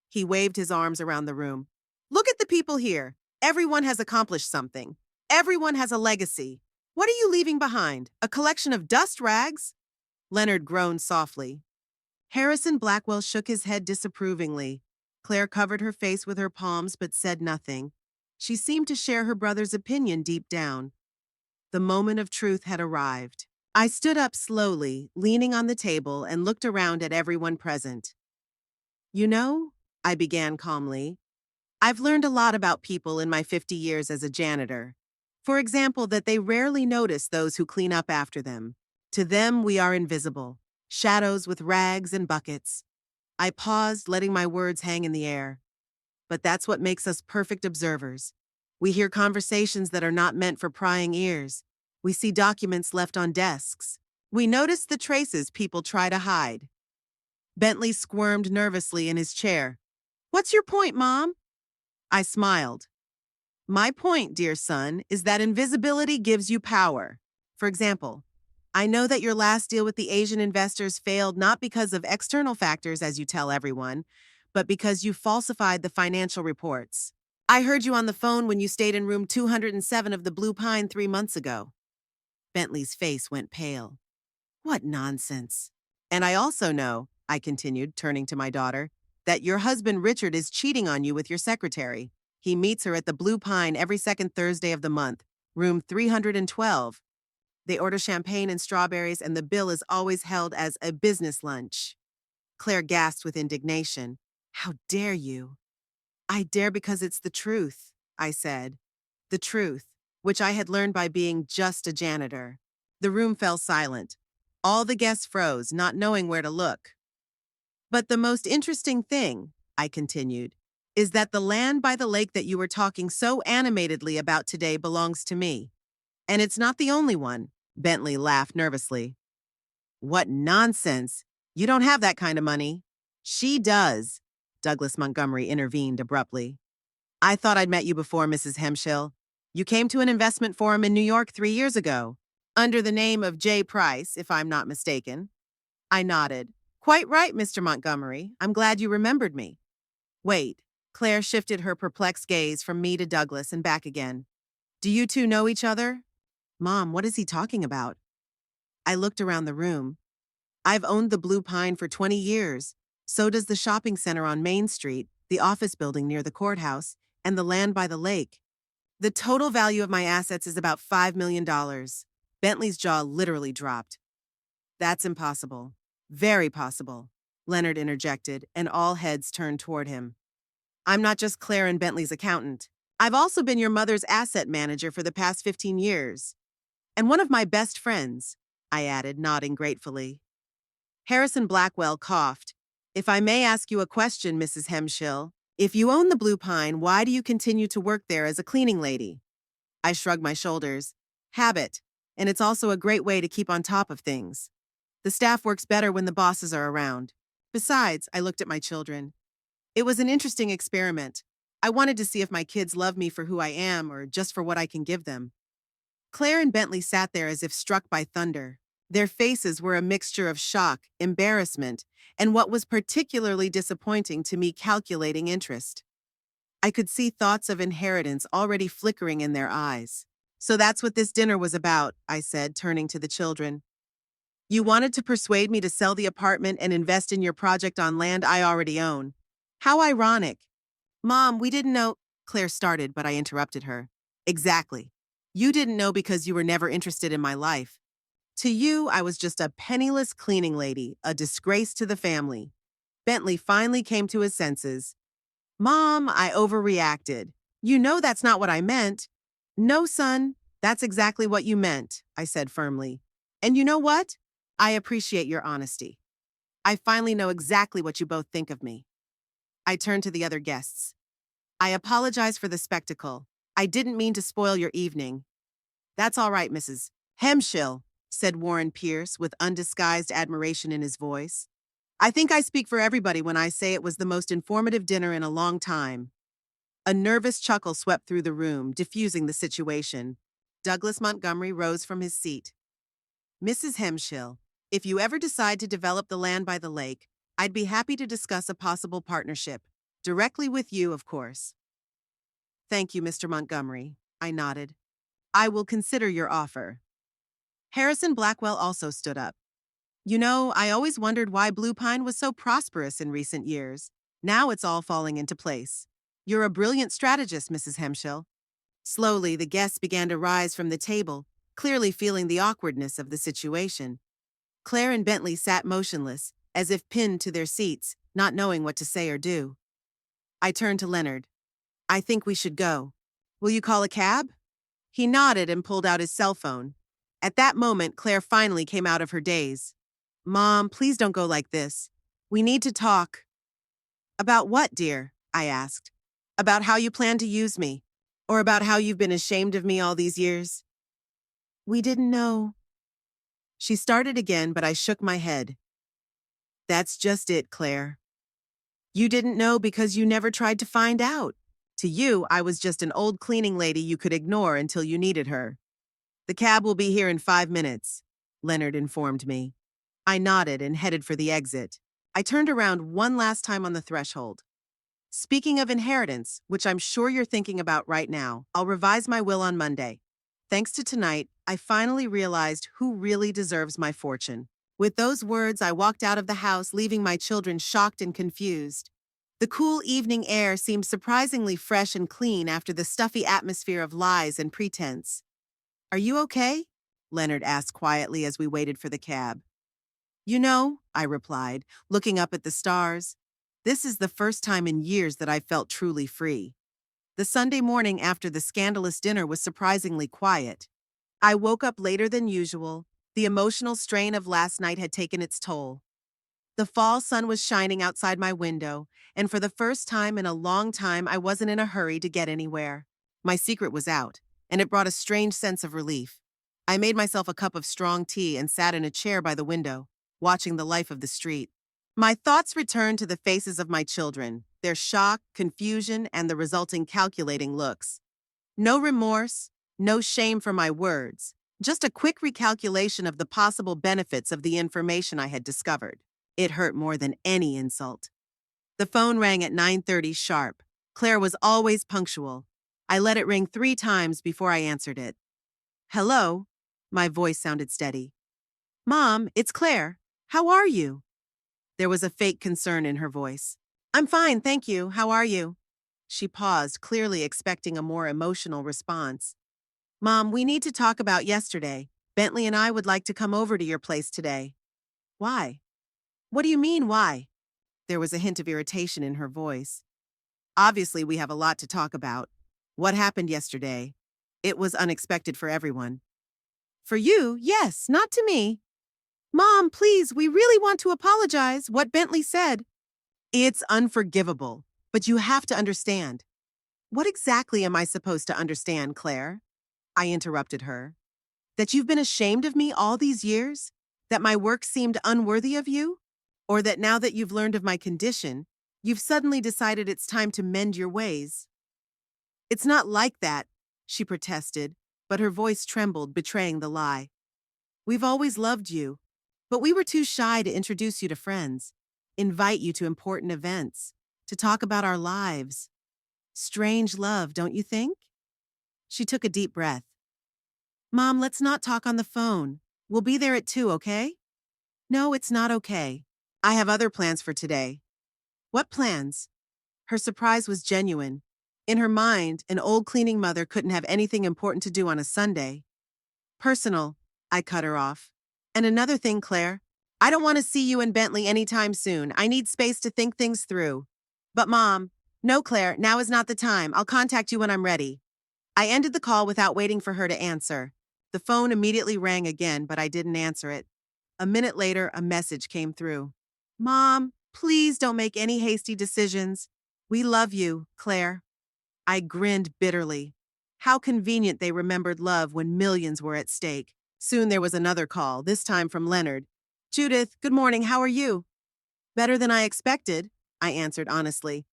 He waved his arms around the room. Look at the people here. Everyone has accomplished something. Everyone has a legacy. What are you leaving behind? A collection of dust rags? Leonard groaned softly. Harrison Blackwell shook his head disapprovingly. Claire covered her face with her palms but said nothing. She seemed to share her brother's opinion deep down. The moment of truth had arrived. I stood up slowly, leaning on the table, and looked around at everyone present. You know, I began calmly, I've learned a lot about people in my 50 years as a janitor. For example, that they rarely notice those who clean up after them. To them, we are invisible, shadows with rags and buckets. I paused, letting my words hang in the air. But that's what makes us perfect observers. We hear conversations that are not meant for prying ears. We see documents left on desks. We notice the traces people try to hide. Bentley squirmed nervously in his chair. What's your point, Mom? I smiled. My point, dear son, is that invisibility gives you power. For example, I know that your last deal with the Asian investors failed not because of external factors, as you tell everyone, but because you falsified the financial reports. I heard you on the phone when you stayed in room 207 of the Blue Pine 3 months ago. Bentley's face went pale. What nonsense. And I also know, I continued, turning to my daughter, that your husband Richard is cheating on you with your secretary. He meets her at the Blue Pine every second Thursday of the month, room 312. They order champagne and strawberries, and the bill is always held as a business lunch. Claire gasped with indignation. How dare you? I dare because it's the truth, I said. The truth, which I had learned by being just a janitor. The room fell silent. All the guests froze, not knowing where to look. But the most interesting thing, I continued, is that the land by the lake that you were talking so animatedly about today belongs to me. And it's not the only one. Bentley laughed nervously. What nonsense! You don't have that kind of money. She does, Douglas Montgomery intervened abruptly. I thought I'd met you before, Mrs. Hemshill. You came to an investment forum in New York 3 years ago, under the name of J. Price, if I'm not mistaken. I nodded. Quite right, Mr. Montgomery. I'm glad you remembered me. Wait. Claire shifted her perplexed gaze from me to Douglas and back again. Do you two know each other? Mom, what is he talking about? I looked around the room. I've owned the Blue Pine for 20 years. So does the shopping center on Main Street, the office building near the courthouse, and the land by the lake. The total value of my assets is about $5 million. Bentley's jaw literally dropped. That's impossible. Very possible, Leonard interjected, and all heads turned toward him. I'm not just Claire and Bentley's accountant. I've also been your mother's asset manager for the past 15 years. And one of my best friends, I added, nodding gratefully. Harrison Blackwell coughed. If I may ask you a question, Mrs. Hemshill, if you own the Blue Pine, why do you continue to work there as a cleaning lady? I shrugged my shoulders. Habit, and it's also a great way to keep on top of things. The staff works better when the bosses are around. Besides, I looked at my children. It was an interesting experiment. I wanted to see if my kids love me for who I am or just for what I can give them. Claire and Bentley sat there as if struck by thunder. Their faces were a mixture of shock, embarrassment, and what was particularly disappointing to me, calculating interest. I could see thoughts of inheritance already flickering in their eyes. So that's what this dinner was about, I said, turning to the children. You wanted to persuade me to sell the apartment and invest in your project on land I already own. How ironic. Mom, we didn't know, Claire started, but I interrupted her. Exactly. You didn't know because you were never interested in my life. To you, I was just a penniless cleaning lady, a disgrace to the family. Bentley finally came to his senses. Mom, I overreacted. You know that's not what I meant. No, son, that's exactly what you meant, I said firmly. And you know what? I appreciate your honesty. I finally know exactly what you both think of me. I turned to the other guests. I apologize for the spectacle. I didn't mean to spoil your evening. That's all right, Mrs. Hemshill, said Warren Pierce with undisguised admiration in his voice. I think I speak for everybody when I say it was the most informative dinner in a long time. A nervous chuckle swept through the room, diffusing the situation. Douglas Montgomery rose from his seat. Mrs. Hemshill, if you ever decide to develop the land by the lake, I'd be happy to discuss a possible partnership. Directly with you, of course. Thank you, Mr. Montgomery, I nodded. I will consider your offer. Harrison Blackwell also stood up. You know, I always wondered why Blue Pine was so prosperous in recent years. Now it's all falling into place. You're a brilliant strategist, Mrs. Hemshill. Slowly, the guests began to rise from the table, clearly feeling the awkwardness of the situation. Claire and Bentley sat motionless, as if pinned to their seats, not knowing what to say or do. I turned to Leonard. I think we should go. Will you call a cab? He nodded and pulled out his cell phone. At that moment, Claire finally came out of her daze. Mom, please don't go like this. We need to talk. About what, dear? I asked. About how you plan to use me. Or about how you've been ashamed of me all these years. We didn't know. She started again, but I shook my head. That's just it, Claire. You didn't know because you never tried to find out. To you, I was just an old cleaning lady you could ignore until you needed her. The cab will be here in 5 minutes, Leonard informed me. I nodded and headed for the exit. I turned around one last time on the threshold. Speaking of inheritance, which I'm sure you're thinking about right now, I'll revise my will on Monday. Thanks to tonight, I finally realized who really deserves my fortune. With those words, I walked out of the house, leaving my children shocked and confused. The cool evening air seemed surprisingly fresh and clean after the stuffy atmosphere of lies and pretense. Are you okay? Leonard asked quietly as we waited for the cab. You know, I replied, looking up at the stars, This is the first time in years that I felt truly free. The Sunday morning after the scandalous dinner was surprisingly quiet. I woke up later than usual. The emotional strain of last night had taken its toll. The fall sun was shining outside my window, and for the first time in a long time, I wasn't in a hurry to get anywhere. My secret was out, and it brought a strange sense of relief. I made myself a cup of strong tea and sat in a chair by the window, watching the life of the street. My thoughts returned to the faces of my children, their shock, confusion, and the resulting calculating looks. No remorse, no shame for my words, just a quick recalculation of the possible benefits of the information I had discovered. It hurt more than any insult. The phone rang at 9:30 sharp. Claire was always punctual. I let it ring 3 times before I answered it. Hello? My voice sounded steady. Mom, it's Claire. How are you? There was a fake concern in her voice. I'm fine, thank you. How are you? She paused, clearly expecting a more emotional response. Mom, we need to talk about yesterday. Bentley and I would like to come over to your place today. Why? What do you mean, why? There was a hint of irritation in her voice. Obviously, we have a lot to talk about. What happened yesterday? It was unexpected for everyone. For you, yes, not to me. Mom, please, we really want to apologize, what Bentley said. It's unforgivable, but you have to understand. What exactly am I supposed to understand, Claire? I interrupted her. That you've been ashamed of me all these years? That my work seemed unworthy of you? Or that now that you've learned of my condition, you've suddenly decided it's time to mend your ways? It's not like that, she protested, but her voice trembled, betraying the lie. We've always loved you, but we were too shy to introduce you to friends, invite you to important events, to talk about our lives. Strange love, don't you think? She took a deep breath. Mom, let's not talk on the phone. We'll be there at 2, okay? No, it's not okay. I have other plans for today. What plans? Her surprise was genuine. In her mind, an old cleaning mother couldn't have anything important to do on a Sunday. Personal, I cut her off. And another thing, Claire. I don't want to see you and Bentley anytime soon. I need space to think things through. But Mom, no, Claire, now is not the time. I'll contact you when I'm ready. I ended the call without waiting for her to answer. The phone immediately rang again, but I didn't answer it. A minute later, a message came through. Mom, please don't make any hasty decisions. We love you, Claire. I grinned bitterly. How convenient they remembered love when millions were at stake. Soon there was another call, this time from Leonard. Judith, good morning, how are you? Better than I expected, I answered honestly.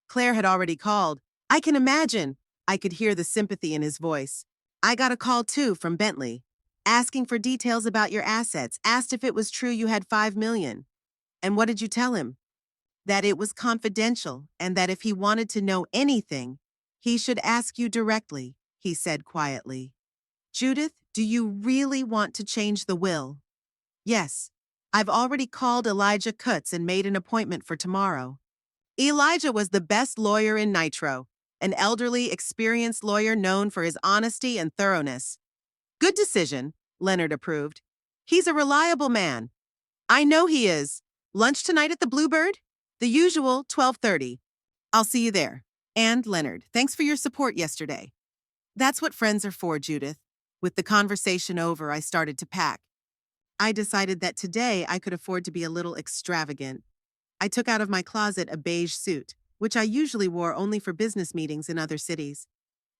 Claire had already called. I can imagine. I could hear the sympathy in his voice. I got a call too from Bentley, asking for details about your assets, asked if it was true you had $5 million. And what did you tell him? That it was confidential and that if he wanted to know anything, he should ask you directly, he said quietly. Judith, do you really want to change the will? Yes. I've already called Elijah Kutz and made an appointment for tomorrow. Elijah was the best lawyer in Nitro, an elderly, experienced lawyer known for his honesty and thoroughness. Good decision, Leonard approved. He's a reliable man. I know he is. Lunch tonight at the Bluebird? The usual, 12:30. I'll see you there. And Leonard, thanks for your support yesterday. That's what friends are for, Judith. With the conversation over, I started to pack. I decided that today I could afford to be a little extravagant. I took out of my closet a beige suit, which I usually wore only for business meetings in other cities.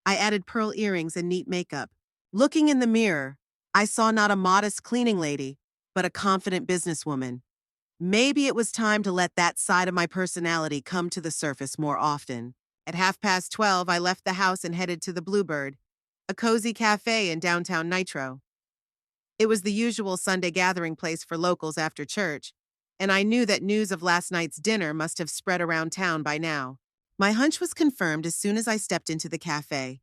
I added pearl earrings and neat makeup. Looking in the mirror, I saw not a modest cleaning lady, but a confident businesswoman. Maybe it was time to let that side of my personality come to the surface more often. At 12:30, I left the house and headed to the Bluebird, a cozy cafe in downtown Nitro. It was the usual Sunday gathering place for locals after church, and I knew that news of last night's dinner must have spread around town by now. My hunch was confirmed as soon as I stepped into the cafe.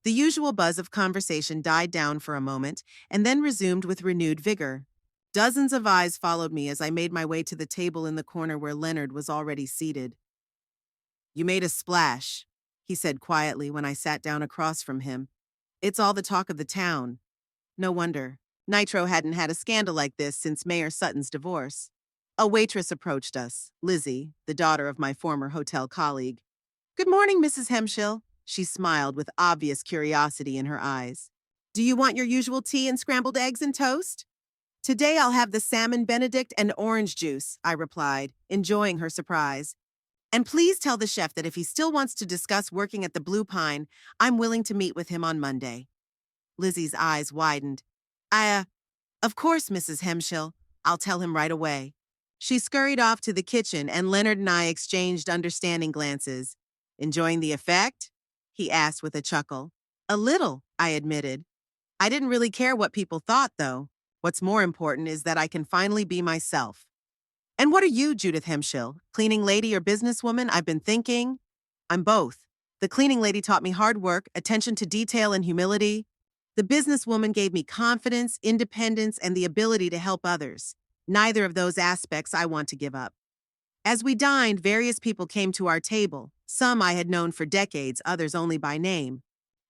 The usual buzz of conversation died down for a moment and then resumed with renewed vigor. Dozens of eyes followed me as I made my way to the table in the corner where Leonard was already seated. You made a splash, he said quietly when I sat down across from him. It's all the talk of the town. No wonder. Nitro hadn't had a scandal like this since Mayor Sutton's divorce. A waitress approached us, Lizzie, the daughter of my former hotel colleague. "Good morning, Mrs. Hemshill." She smiled with obvious curiosity in her eyes. "Do you want your usual tea and scrambled eggs and toast?" "Today I'll have the salmon benedict and orange juice," I replied, enjoying her surprise. "And please tell the chef that if he still wants to discuss working at the Blue Pine, I'm willing to meet with him on Monday." Lizzie's eyes widened. Of course, Mrs. Hemshill. I'll tell him right away." She scurried off to the kitchen, and Leonard and I exchanged understanding glances. "Enjoying the effect?" he asked with a chuckle. "A little," I admitted. "I didn't really care what people thought, though. What's more important is that I can finally be myself." "And what are you, Judith Hemshill? Cleaning lady or businesswoman? I've been thinking." "I'm both. The cleaning lady taught me hard work, attention to detail, and humility. The businesswoman gave me confidence, independence, and the ability to help others. Neither of those aspects I want to give up." As we dined, various people came to our table. Some I had known for decades, others only by name.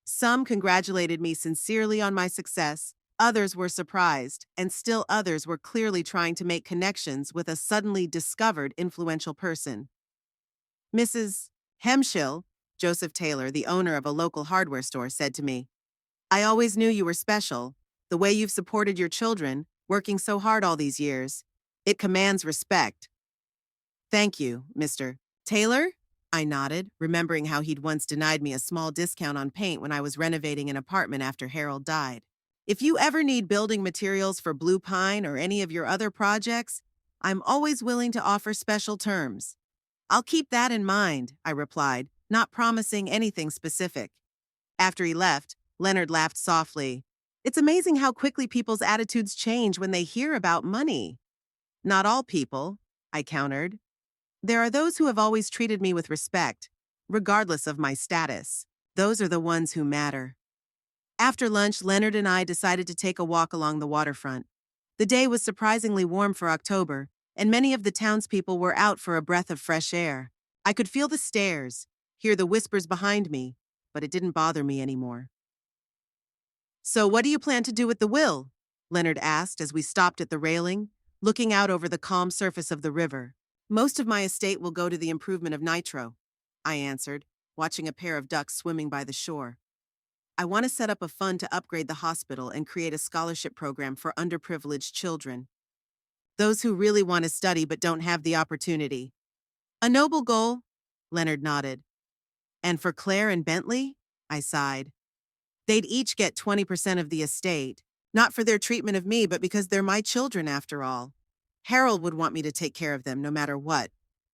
Some congratulated me sincerely on my success, others were surprised, and still others were clearly trying to make connections with a suddenly discovered influential person. "Mrs. Hemshill," Joseph Taylor, the owner of a local hardware store, said to me, "I always knew you were special. The way you've supported your children, working so hard all these years, it commands respect." "Thank you, Mr. Taylor?" I nodded, remembering how he'd once denied me a small discount on paint when I was renovating an apartment after Harold died. "If you ever need building materials for Blue Pine or any of your other projects, I'm always willing to offer special terms." "I'll keep that in mind," I replied, not promising anything specific. After he left, Leonard laughed softly. "It's amazing how quickly people's attitudes change when they hear about money." "Not all people," I countered. "There are those who have always treated me with respect, regardless of my status. Those are the ones who matter." After lunch, Leonard and I decided to take a walk along the waterfront. The day was surprisingly warm for October, and many of the townspeople were out for a breath of fresh air. I could feel the stares, hear the whispers behind me, but it didn't bother me anymore. "So what do you plan to do with the will?" Leonard asked as we stopped at the railing, looking out over the calm surface of the river. "Most of my estate will go to the improvement of Nitro," I answered, watching a pair of ducks swimming by the shore. "I want to set up a fund to upgrade the hospital and create a scholarship program for underprivileged children. Those who really want to study but don't have the opportunity." "A noble goal," Leonard nodded. "And for Claire and Bentley?" I sighed. "They'd each get 20% of the estate, not for their treatment of me, but because they're my children after all. Harold would want me to take care of them no matter what."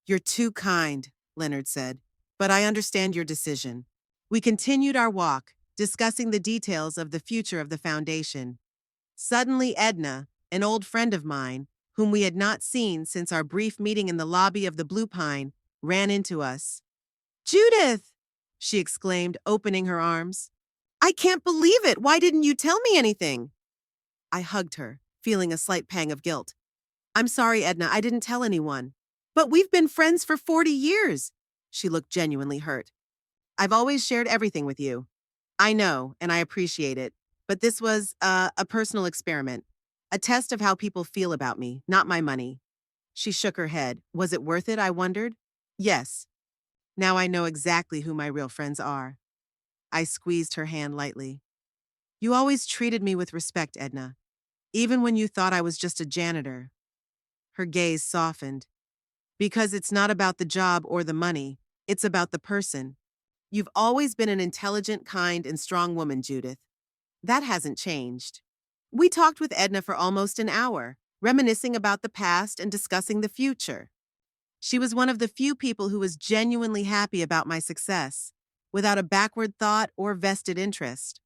"You're too kind," Leonard said, "but I understand your decision." We continued our walk, discussing the details of the future of the foundation. Suddenly, Edna, an old friend of mine, whom we had not seen since our brief meeting in the lobby of the Blue Pine, ran into us. "Judith!" she exclaimed, opening her arms. "I can't believe it! Why didn't you tell me anything?" I hugged her, feeling a slight pang of guilt. "I'm sorry, Edna, I didn't tell anyone." "But we've been friends for 40 years. She looked genuinely hurt. "I've always shared everything with you." "I know, and I appreciate it. But this was, a personal experiment. A test of how people feel about me, not my money." She shook her head. "Was it worth it?" I wondered. "Yes. Now I know exactly who my real friends are." I squeezed her hand lightly. "You always treated me with respect, Edna, even when you thought I was just a janitor." Her gaze softened. "Because it's not about the job or the money, it's about the person. You've always been an intelligent, kind, and strong woman, Judith. That hasn't changed." We talked with Edna for almost an hour, reminiscing about the past and discussing the future. She was one of the few people who was genuinely happy about my success, without a backward thought or vested interest.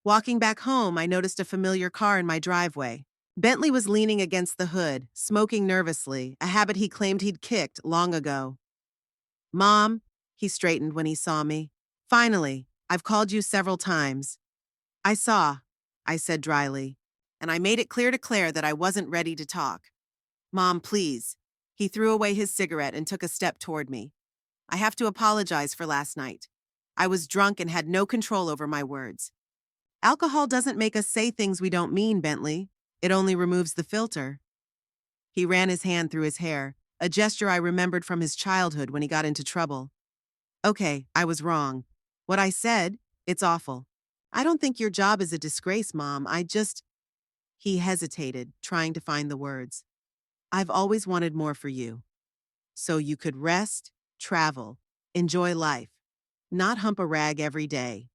Walking back home, I noticed a familiar car in my driveway. Bentley was leaning against the hood, smoking nervously, a habit he claimed he'd kicked long ago. "Mom," he straightened when he saw me. "Finally, I've called you several times." "I saw," I said dryly, and I made it clear to Claire that I wasn't ready to talk. "Mom, please." He threw away his cigarette and took a step toward me. "I have to apologize for last night. I was drunk and had no control over my words." "Alcohol doesn't make us say things we don't mean, Bentley. It only removes the filter." He ran his hand through his hair, a gesture I remembered from his childhood when he got into trouble. Okay, I was wrong. What I said, it's awful. I don't think your job is a disgrace, Mom. He hesitated, trying to find the words. I've always wanted more for you. So you could rest, travel, enjoy life, not hump a rag every day.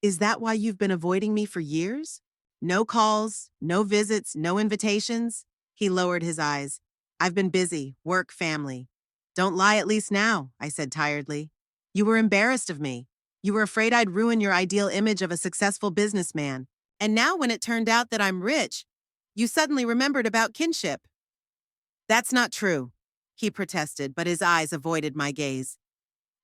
Is that why you've been avoiding me for years? No calls, no visits, no invitations? He lowered his eyes. I've been busy, work, family. Don't lie at least now, I said tiredly. You were embarrassed of me. You were afraid I'd ruin your ideal image of a successful businessman. And now when it turned out that I'm rich, you suddenly remembered about kinship. That's not true, he protested, but his eyes avoided my gaze.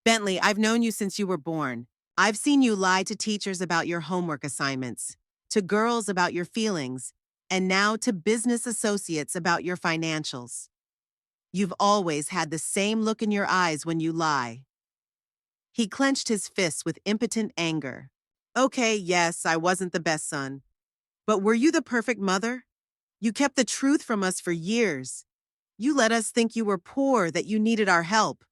Bentley, I've known you since you were born. I've seen you lie to teachers about your homework assignments, to girls about your feelings, and now to business associates about your financials. You've always had the same look in your eyes when you lie. He clenched his fists with impotent anger. Okay, yes, I wasn't the best son. But were you the perfect mother? You kept the truth from us for years. You let us think you were poor, that you needed our help.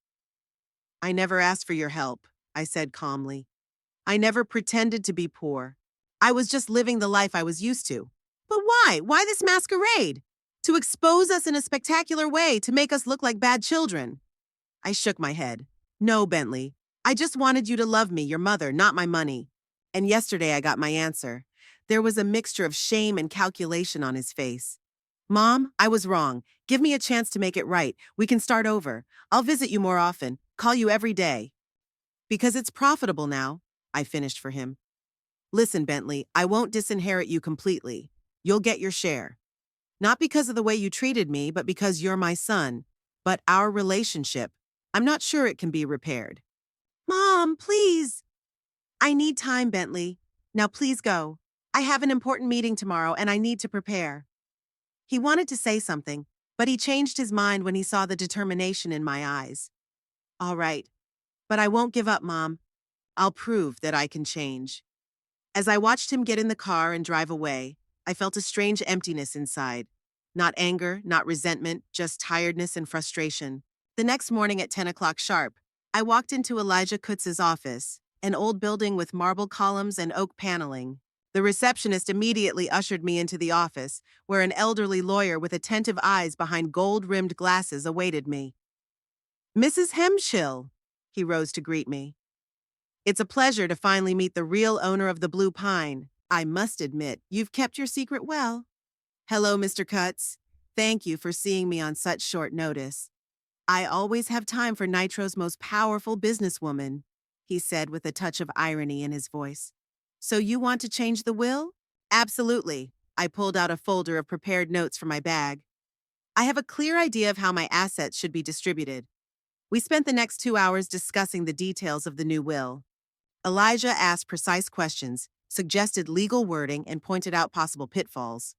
I never asked for your help, I said calmly. I never pretended to be poor. I was just living the life I was used to. But why? Why this masquerade? To expose us in a spectacular way, to make us look like bad children. I shook my head. No, Bentley. I just wanted you to love me, your mother, not my money. And yesterday I got my answer. There was a mixture of shame and calculation on his face. Mom, I was wrong. Give me a chance to make it right. We can start over. I'll visit you more often. Call you every day. Because it's profitable now, I finished for him. Listen, Bentley, I won't disinherit you completely. You'll get your share. Not because of the way you treated me, but because you're my son. But our relationship, I'm not sure it can be repaired. Mom, please. I need time, Bentley. Now please go. I have an important meeting tomorrow and I need to prepare. He wanted to say something, but he changed his mind when he saw the determination in my eyes. All right. But I won't give up, Mom. I'll prove that I can change. As I watched him get in the car and drive away, I felt a strange emptiness inside. Not anger, not resentment, just tiredness and frustration. The next morning at 10 o'clock sharp, I walked into Elijah Kutz's office, an old building with marble columns and oak paneling. The receptionist immediately ushered me into the office, where an elderly lawyer with attentive eyes behind gold-rimmed glasses awaited me. Mrs. Hemschill, he rose to greet me. It's a pleasure to finally meet the real owner of the Blue Pine. I must admit, you've kept your secret well. Hello, Mr. Kutz. Thank you for seeing me on such short notice. I always have time for Nitro's most powerful businesswoman, he said with a touch of irony in his voice. So you want to change the will? Absolutely. I pulled out a folder of prepared notes from my bag. I have a clear idea of how my assets should be distributed. We spent the next 2 hours discussing the details of the new will. Elijah asked precise questions, suggested legal wording, and pointed out possible pitfalls.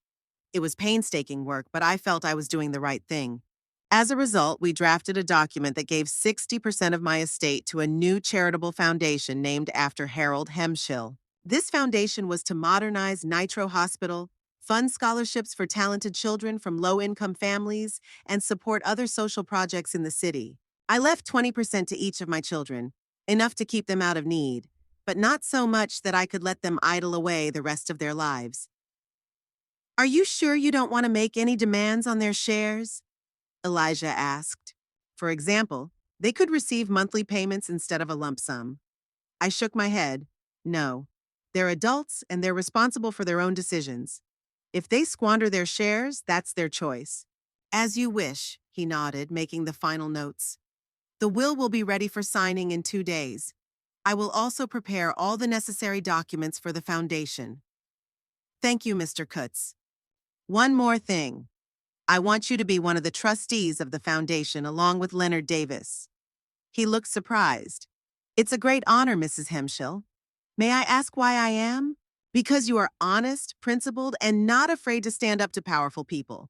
It was painstaking work, but I felt I was doing the right thing. As a result, we drafted a document that gave 60% of my estate to a new charitable foundation named after Harold Hemschill. This foundation was to modernize Nitro Hospital, fund scholarships for talented children from low-income families, and support other social projects in the city. I left 20% to each of my children, enough to keep them out of need, but not so much that I could let them idle away the rest of their lives. Are you sure you don't want to make any demands on their shares? Elijah asked. For example, they could receive monthly payments instead of a lump sum. I shook my head. No. They're adults and they're responsible for their own decisions. If they squander their shares, that's their choice. As you wish, he nodded, making the final notes. The will be ready for signing in 2 days. I will also prepare all the necessary documents for the foundation. Thank you, Mr. Kutz. One more thing. I want you to be one of the trustees of the foundation along with Leonard Davis. He looked surprised. It's a great honor, Mrs. Hemschill. May I ask why I am? Because you are honest, principled, and not afraid to stand up to powerful people.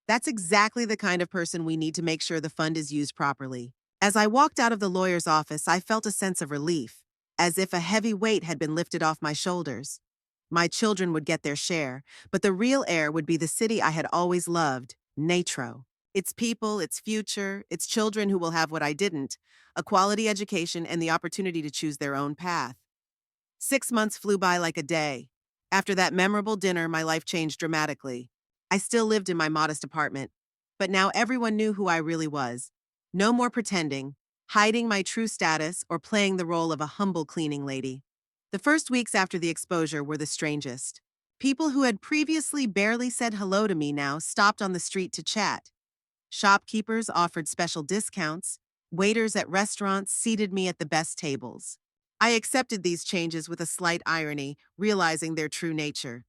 That's exactly the kind of person we need to make sure the fund is used properly. As I walked out of the lawyer's office, I felt a sense of relief, as if a heavy weight had been lifted off my shoulders. My children would get their share, but the real heir would be the city I had always loved, Natro. Its people, its future, its children who will have what I didn't, a quality education and the opportunity to choose their own path. 6 months flew by like a day. After that memorable dinner, my life changed dramatically. I still lived in my modest apartment, but now everyone knew who I really was. No more pretending, hiding my true status, or playing the role of a humble cleaning lady. The first weeks after the exposure were the strangest. People who had previously barely said hello to me now stopped on the street to chat. Shopkeepers offered special discounts. Waiters at restaurants seated me at the best tables. I accepted these changes with a slight irony, realizing their true nature.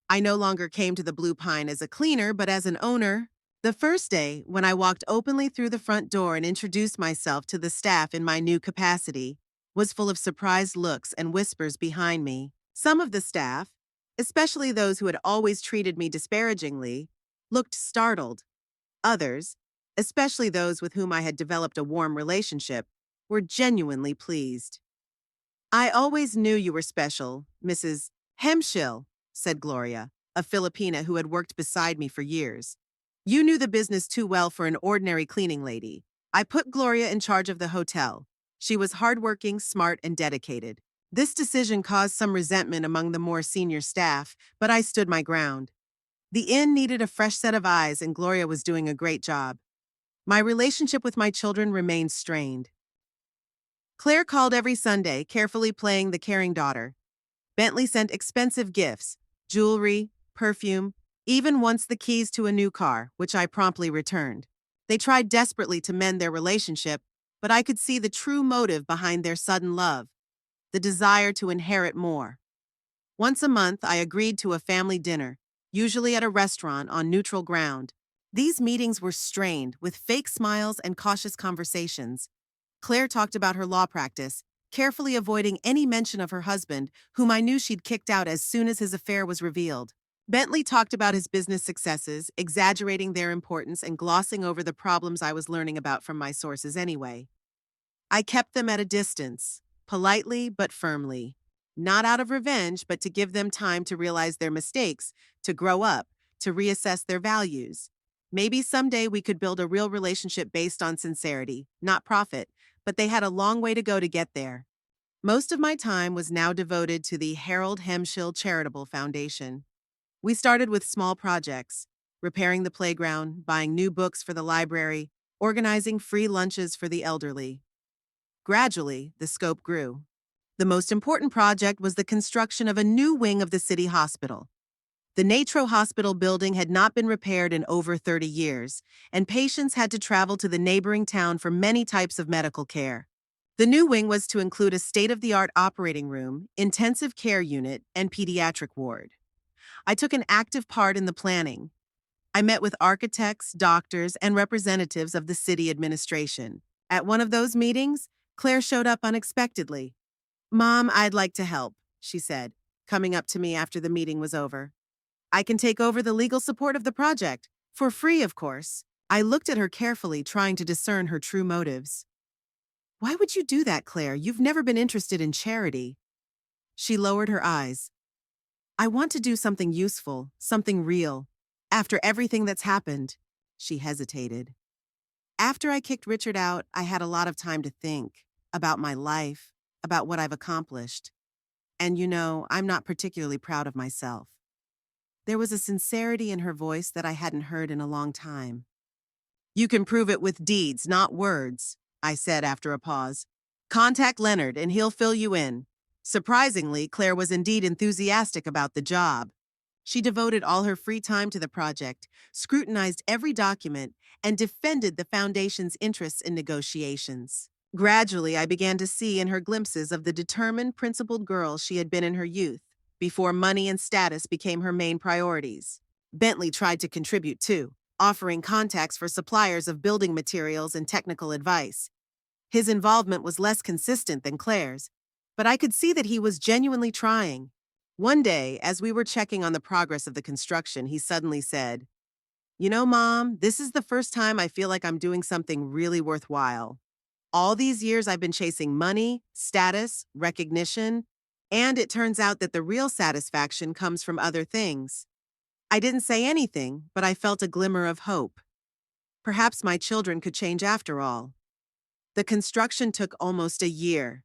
I no longer came to the Blue Pine as a cleaner, but as an owner. The first day, when I walked openly through the front door and introduced myself to the staff in my new capacity, was full of surprised looks and whispers behind me. Some of the staff, especially those who had always treated me disparagingly, looked startled. Others, especially those with whom I had developed a warm relationship, were genuinely pleased. "I always knew you were special, Mrs. Hemshill," said Gloria, a Filipina who had worked beside me for years. "You knew the business too well for an ordinary cleaning lady." I put Gloria in charge of the hotel. She was hardworking, smart, and dedicated. This decision caused some resentment among the more senior staff, but I stood my ground. The inn needed a fresh set of eyes, and Gloria was doing a great job. My relationship with my children remained strained. Claire called every Sunday, carefully playing the caring daughter. Bentley sent expensive gifts, jewelry, perfume, even once the keys to a new car, which I promptly returned. They tried desperately to mend their relationship, but I could see the true motive behind their sudden love, the desire to inherit more. Once a month, I agreed to a family dinner, usually at a restaurant on neutral ground. These meetings were strained, with fake smiles and cautious conversations. Claire talked about her law practice, carefully avoiding any mention of her husband, whom I knew she'd kicked out as soon as his affair was revealed. Bentley talked about his business successes, exaggerating their importance and glossing over the problems I was learning about from my sources anyway. I kept them at a distance, politely but firmly. Not out of revenge, but to give them time to realize their mistakes, to grow up, to reassess their values. Maybe someday we could build a real relationship based on sincerity, not profit, but they had a long way to go to get there. Most of my time was now devoted to the Harold Hemshill Charitable Foundation. We started with small projects, repairing the playground, buying new books for the library, organizing free lunches for the elderly. Gradually, the scope grew. The most important project was the construction of a new wing of the city hospital. The Natro Hospital building had not been repaired in over 30 years, and patients had to travel to the neighboring town for many types of medical care. The new wing was to include a state-of-the-art operating room, intensive care unit, and pediatric ward. I took an active part in the planning. I met with architects, doctors, and representatives of the city administration. At one of those meetings, Claire showed up unexpectedly. "Mom, I'd like to help," she said, coming up to me after the meeting was over. "I can take over the legal support of the project, for free, of course." I looked at her carefully, trying to discern her true motives. "Why would you do that, Claire? You've never been interested in charity." She lowered her eyes. "I want to do something useful, something real. After everything that's happened." She hesitated. "After I kicked Richard out, I had a lot of time to think about my life, about what I've accomplished. And I'm not particularly proud of myself." There was a sincerity in her voice that I hadn't heard in a long time. "You can prove it with deeds, not words," I said after a pause. "Contact Leonard and he'll fill you in." Surprisingly, Claire was indeed enthusiastic about the job. She devoted all her free time to the project, scrutinized every document, and defended the foundation's interests in negotiations. Gradually, I began to see in her glimpses of the determined, principled girl she had been in her youth, before money and status became her main priorities. Bentley tried to contribute too, offering contacts for suppliers of building materials and technical advice. His involvement was less consistent than Claire's, but I could see that he was genuinely trying. One day, as we were checking on the progress of the construction, he suddenly said, Mom, this is the first time I feel like I'm doing something really worthwhile. All these years I've been chasing money, status, recognition, and it turns out that the real satisfaction comes from other things. I didn't say anything, but I felt a glimmer of hope. Perhaps my children could change after all. The construction took almost a year.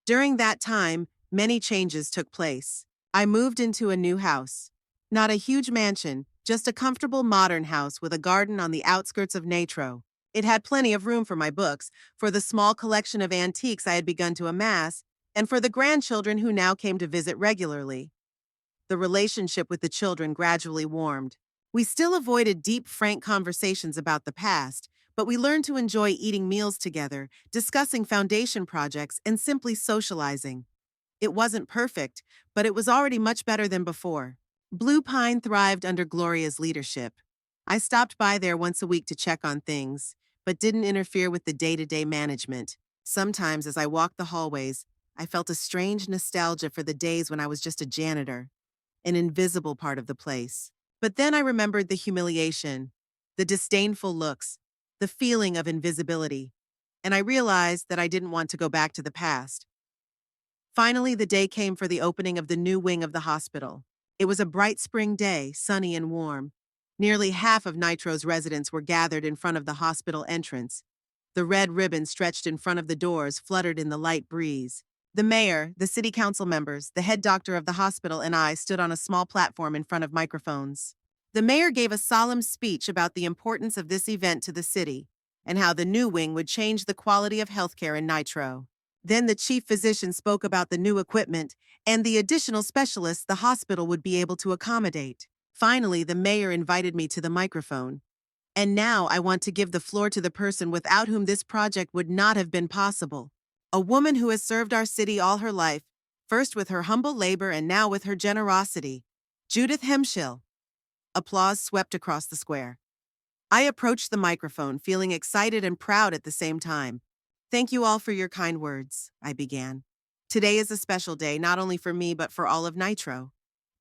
During that time, many changes took place. I moved into a new house. Not a huge mansion, just a comfortable modern house with a garden on the outskirts of Natro. It had plenty of room for my books, for the small collection of antiques I had begun to amass, and for the grandchildren who now came to visit regularly. The relationship with the children gradually warmed. We still avoided deep, frank conversations about the past, but we learned to enjoy eating meals together, discussing foundation projects, and simply socializing. It wasn't perfect, but it was already much better than before. Blue Pine thrived under Gloria's leadership. I stopped by there once a week to check on things, but didn't interfere with the day-to-day management. Sometimes, as I walked the hallways, I felt a strange nostalgia for the days when I was just a janitor, an invisible part of the place. But then I remembered the humiliation, the disdainful looks, the feeling of invisibility, and I realized that I didn't want to go back to the past. Finally, the day came for the opening of the new wing of the hospital. It was a bright spring day, sunny and warm. Nearly half of Nitro's residents were gathered in front of the hospital entrance. The red ribbon stretched in front of the doors fluttered in the light breeze. The mayor, the city council members, the head doctor of the hospital, and I stood on a small platform in front of microphones. The mayor gave a solemn speech about the importance of this event to the city and how the new wing would change the quality of healthcare in Nitro. Then the chief physician spoke about the new equipment and the additional specialists the hospital would be able to accommodate. Finally, the mayor invited me to the microphone. And now I want to give the floor to the person without whom this project would not have been possible. A woman who has served our city all her life, first with her humble labor and now with her generosity. Judith Hemschill. Applause swept across the square. I approached the microphone, feeling excited and proud at the same time. Thank you all for your kind words, I began. Today is a special day, not only for me but for all of Nitro.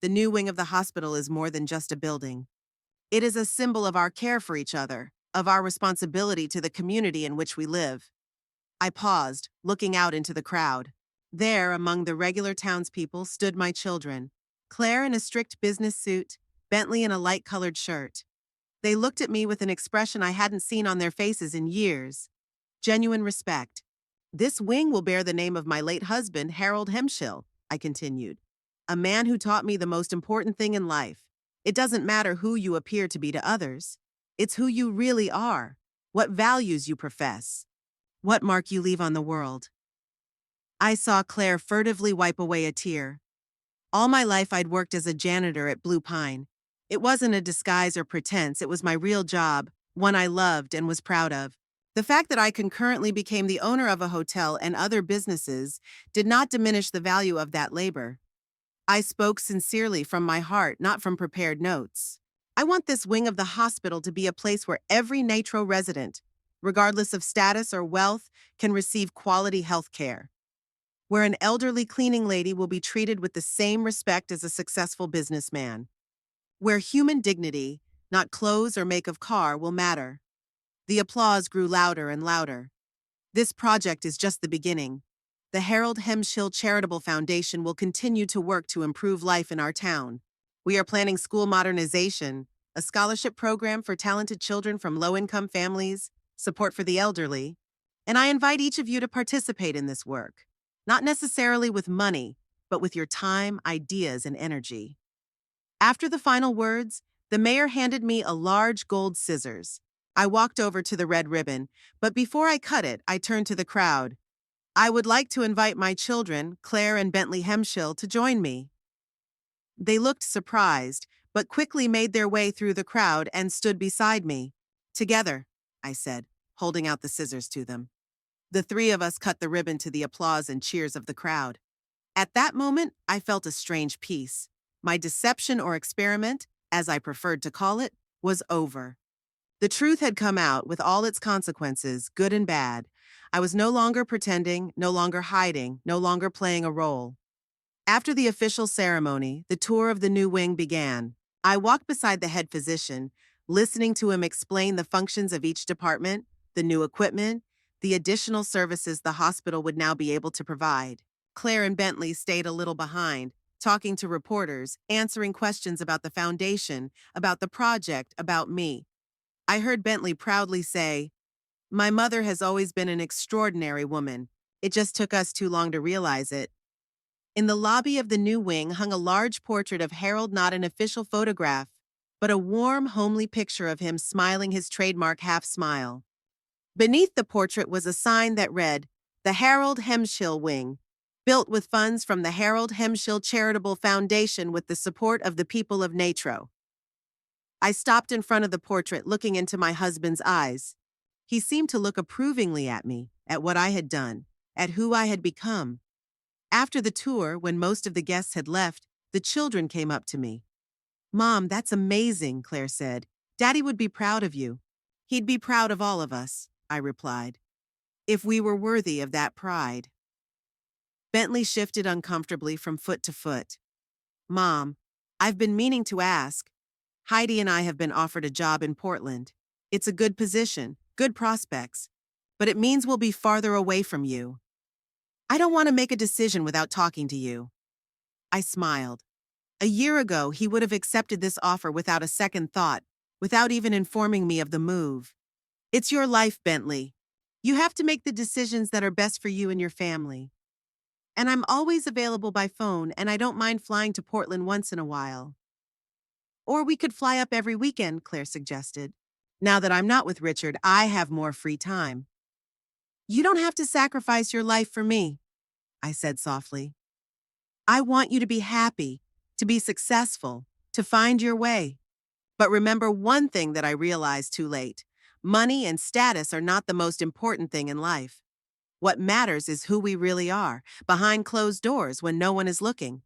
The new wing of the hospital is more than just a building. It is a symbol of our care for each other, of our responsibility to the community in which we live. I paused, looking out into the crowd. There, among the regular townspeople, stood my children, Claire in a strict business suit, Bentley in a light-colored shirt. They looked at me with an expression I hadn't seen on their faces in years. Genuine respect. This wing will bear the name of my late husband, Harold Hemschill, I continued. A man who taught me the most important thing in life. It doesn't matter who you appear to be to others. It's who you really are, what values you profess, what mark you leave on the world. I saw Claire furtively wipe away a tear. All my life I'd worked as a janitor at Blue Pine. It wasn't a disguise or pretense, it was my real job, one I loved and was proud of. The fact that I concurrently became the owner of a hotel and other businesses did not diminish the value of that labor. I spoke sincerely from my heart, not from prepared notes. I want this wing of the hospital to be a place where every Nitro resident, regardless of status or wealth, can receive quality health care. Where an elderly cleaning lady will be treated with the same respect as a successful businessman. Where human dignity, not clothes or make of car, will matter. The applause grew louder and louder. This project is just the beginning. The Harold Hemschill Charitable Foundation will continue to work to improve life in our town. We are planning school modernization, a scholarship program for talented children from low-income families, support for the elderly, and I invite each of you to participate in this work, not necessarily with money, but with your time, ideas, and energy. After the final words, the mayor handed me a large gold scissors. I walked over to the red ribbon, but before I cut it, I turned to the crowd. I would like to invite my children, Claire and Bentley Hemschill, to join me. They looked surprised, but quickly made their way through the crowd and stood beside me. Together, I said, holding out the scissors to them. The three of us cut the ribbon to the applause and cheers of the crowd. At that moment, I felt a strange peace. My deception or experiment, as I preferred to call it, was over. The truth had come out with all its consequences, good and bad. I was no longer pretending, no longer hiding, no longer playing a role. After the official ceremony, the tour of the new wing began. I walked beside the head physician, listening to him explain the functions of each department, the new equipment, the additional services the hospital would now be able to provide. Claire and Bentley stayed a little behind, talking to reporters, answering questions about the foundation, about the project, about me. I heard Bentley proudly say, "My mother has always been an extraordinary woman. It just took us too long to realize it." In the lobby of the new wing hung a large portrait of Harold, not an official photograph, but a warm, homely picture of him smiling his trademark half-smile. Beneath the portrait was a sign that read, "The Harold Hemshill Wing, built with funds from the Harold Hemshill Charitable Foundation with the support of the people of Natro." I stopped in front of the portrait, looking into my husband's eyes. He seemed to look approvingly at me, at what I had done, at who I had become. After the tour, when most of the guests had left, the children came up to me. "Mom, that's amazing," Claire said. "Daddy would be proud of you." "He'd be proud of all of us," I replied, "if we were worthy of that pride." Bentley shifted uncomfortably from foot to foot. "Mom, I've been meaning to ask. Heidi and I have been offered a job in Portland. It's a good position, good prospects, but it means we'll be farther away from you. I don't want to make a decision without talking to you." I smiled. A year ago, he would have accepted this offer without a second thought, without even informing me of the move. "It's your life, Bentley. You have to make the decisions that are best for you and your family. And I'm always available by phone, and I don't mind flying to Portland once in a while." "Or we could fly up every weekend," Claire suggested. "Now that I'm not with Richard, I have more free time." "You don't have to sacrifice your life for me," I said softly. "I want you to be happy, to be successful, to find your way. But remember one thing that I realized too late. Money and status are not the most important thing in life. What matters is who we really are, behind closed doors when no one is looking."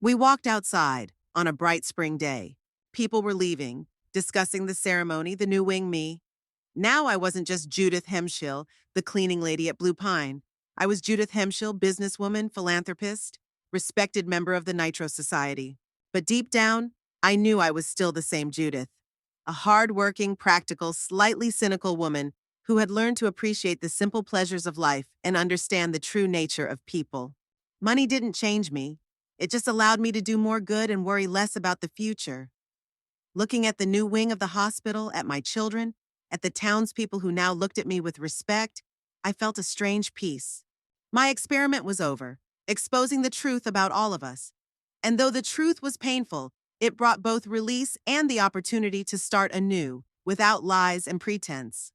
We walked outside on a bright spring day. People were leaving, discussing the ceremony, the new wing me. Now I wasn't just Judith Hemshill, the cleaning lady at Blue Pine. I was Judith Hemshill, businesswoman, philanthropist, respected member of the Nitro Society. But deep down, I knew I was still the same Judith. A hard-working, practical, slightly cynical woman who had learned to appreciate the simple pleasures of life and understand the true nature of people. Money didn't change me. It just allowed me to do more good and worry less about the future. Looking at the new wing of the hospital, at my children, at the townspeople who now looked at me with respect, I felt a strange peace. My experiment was over, exposing the truth about all of us. And though the truth was painful, it brought both release and the opportunity to start anew, without lies and pretense.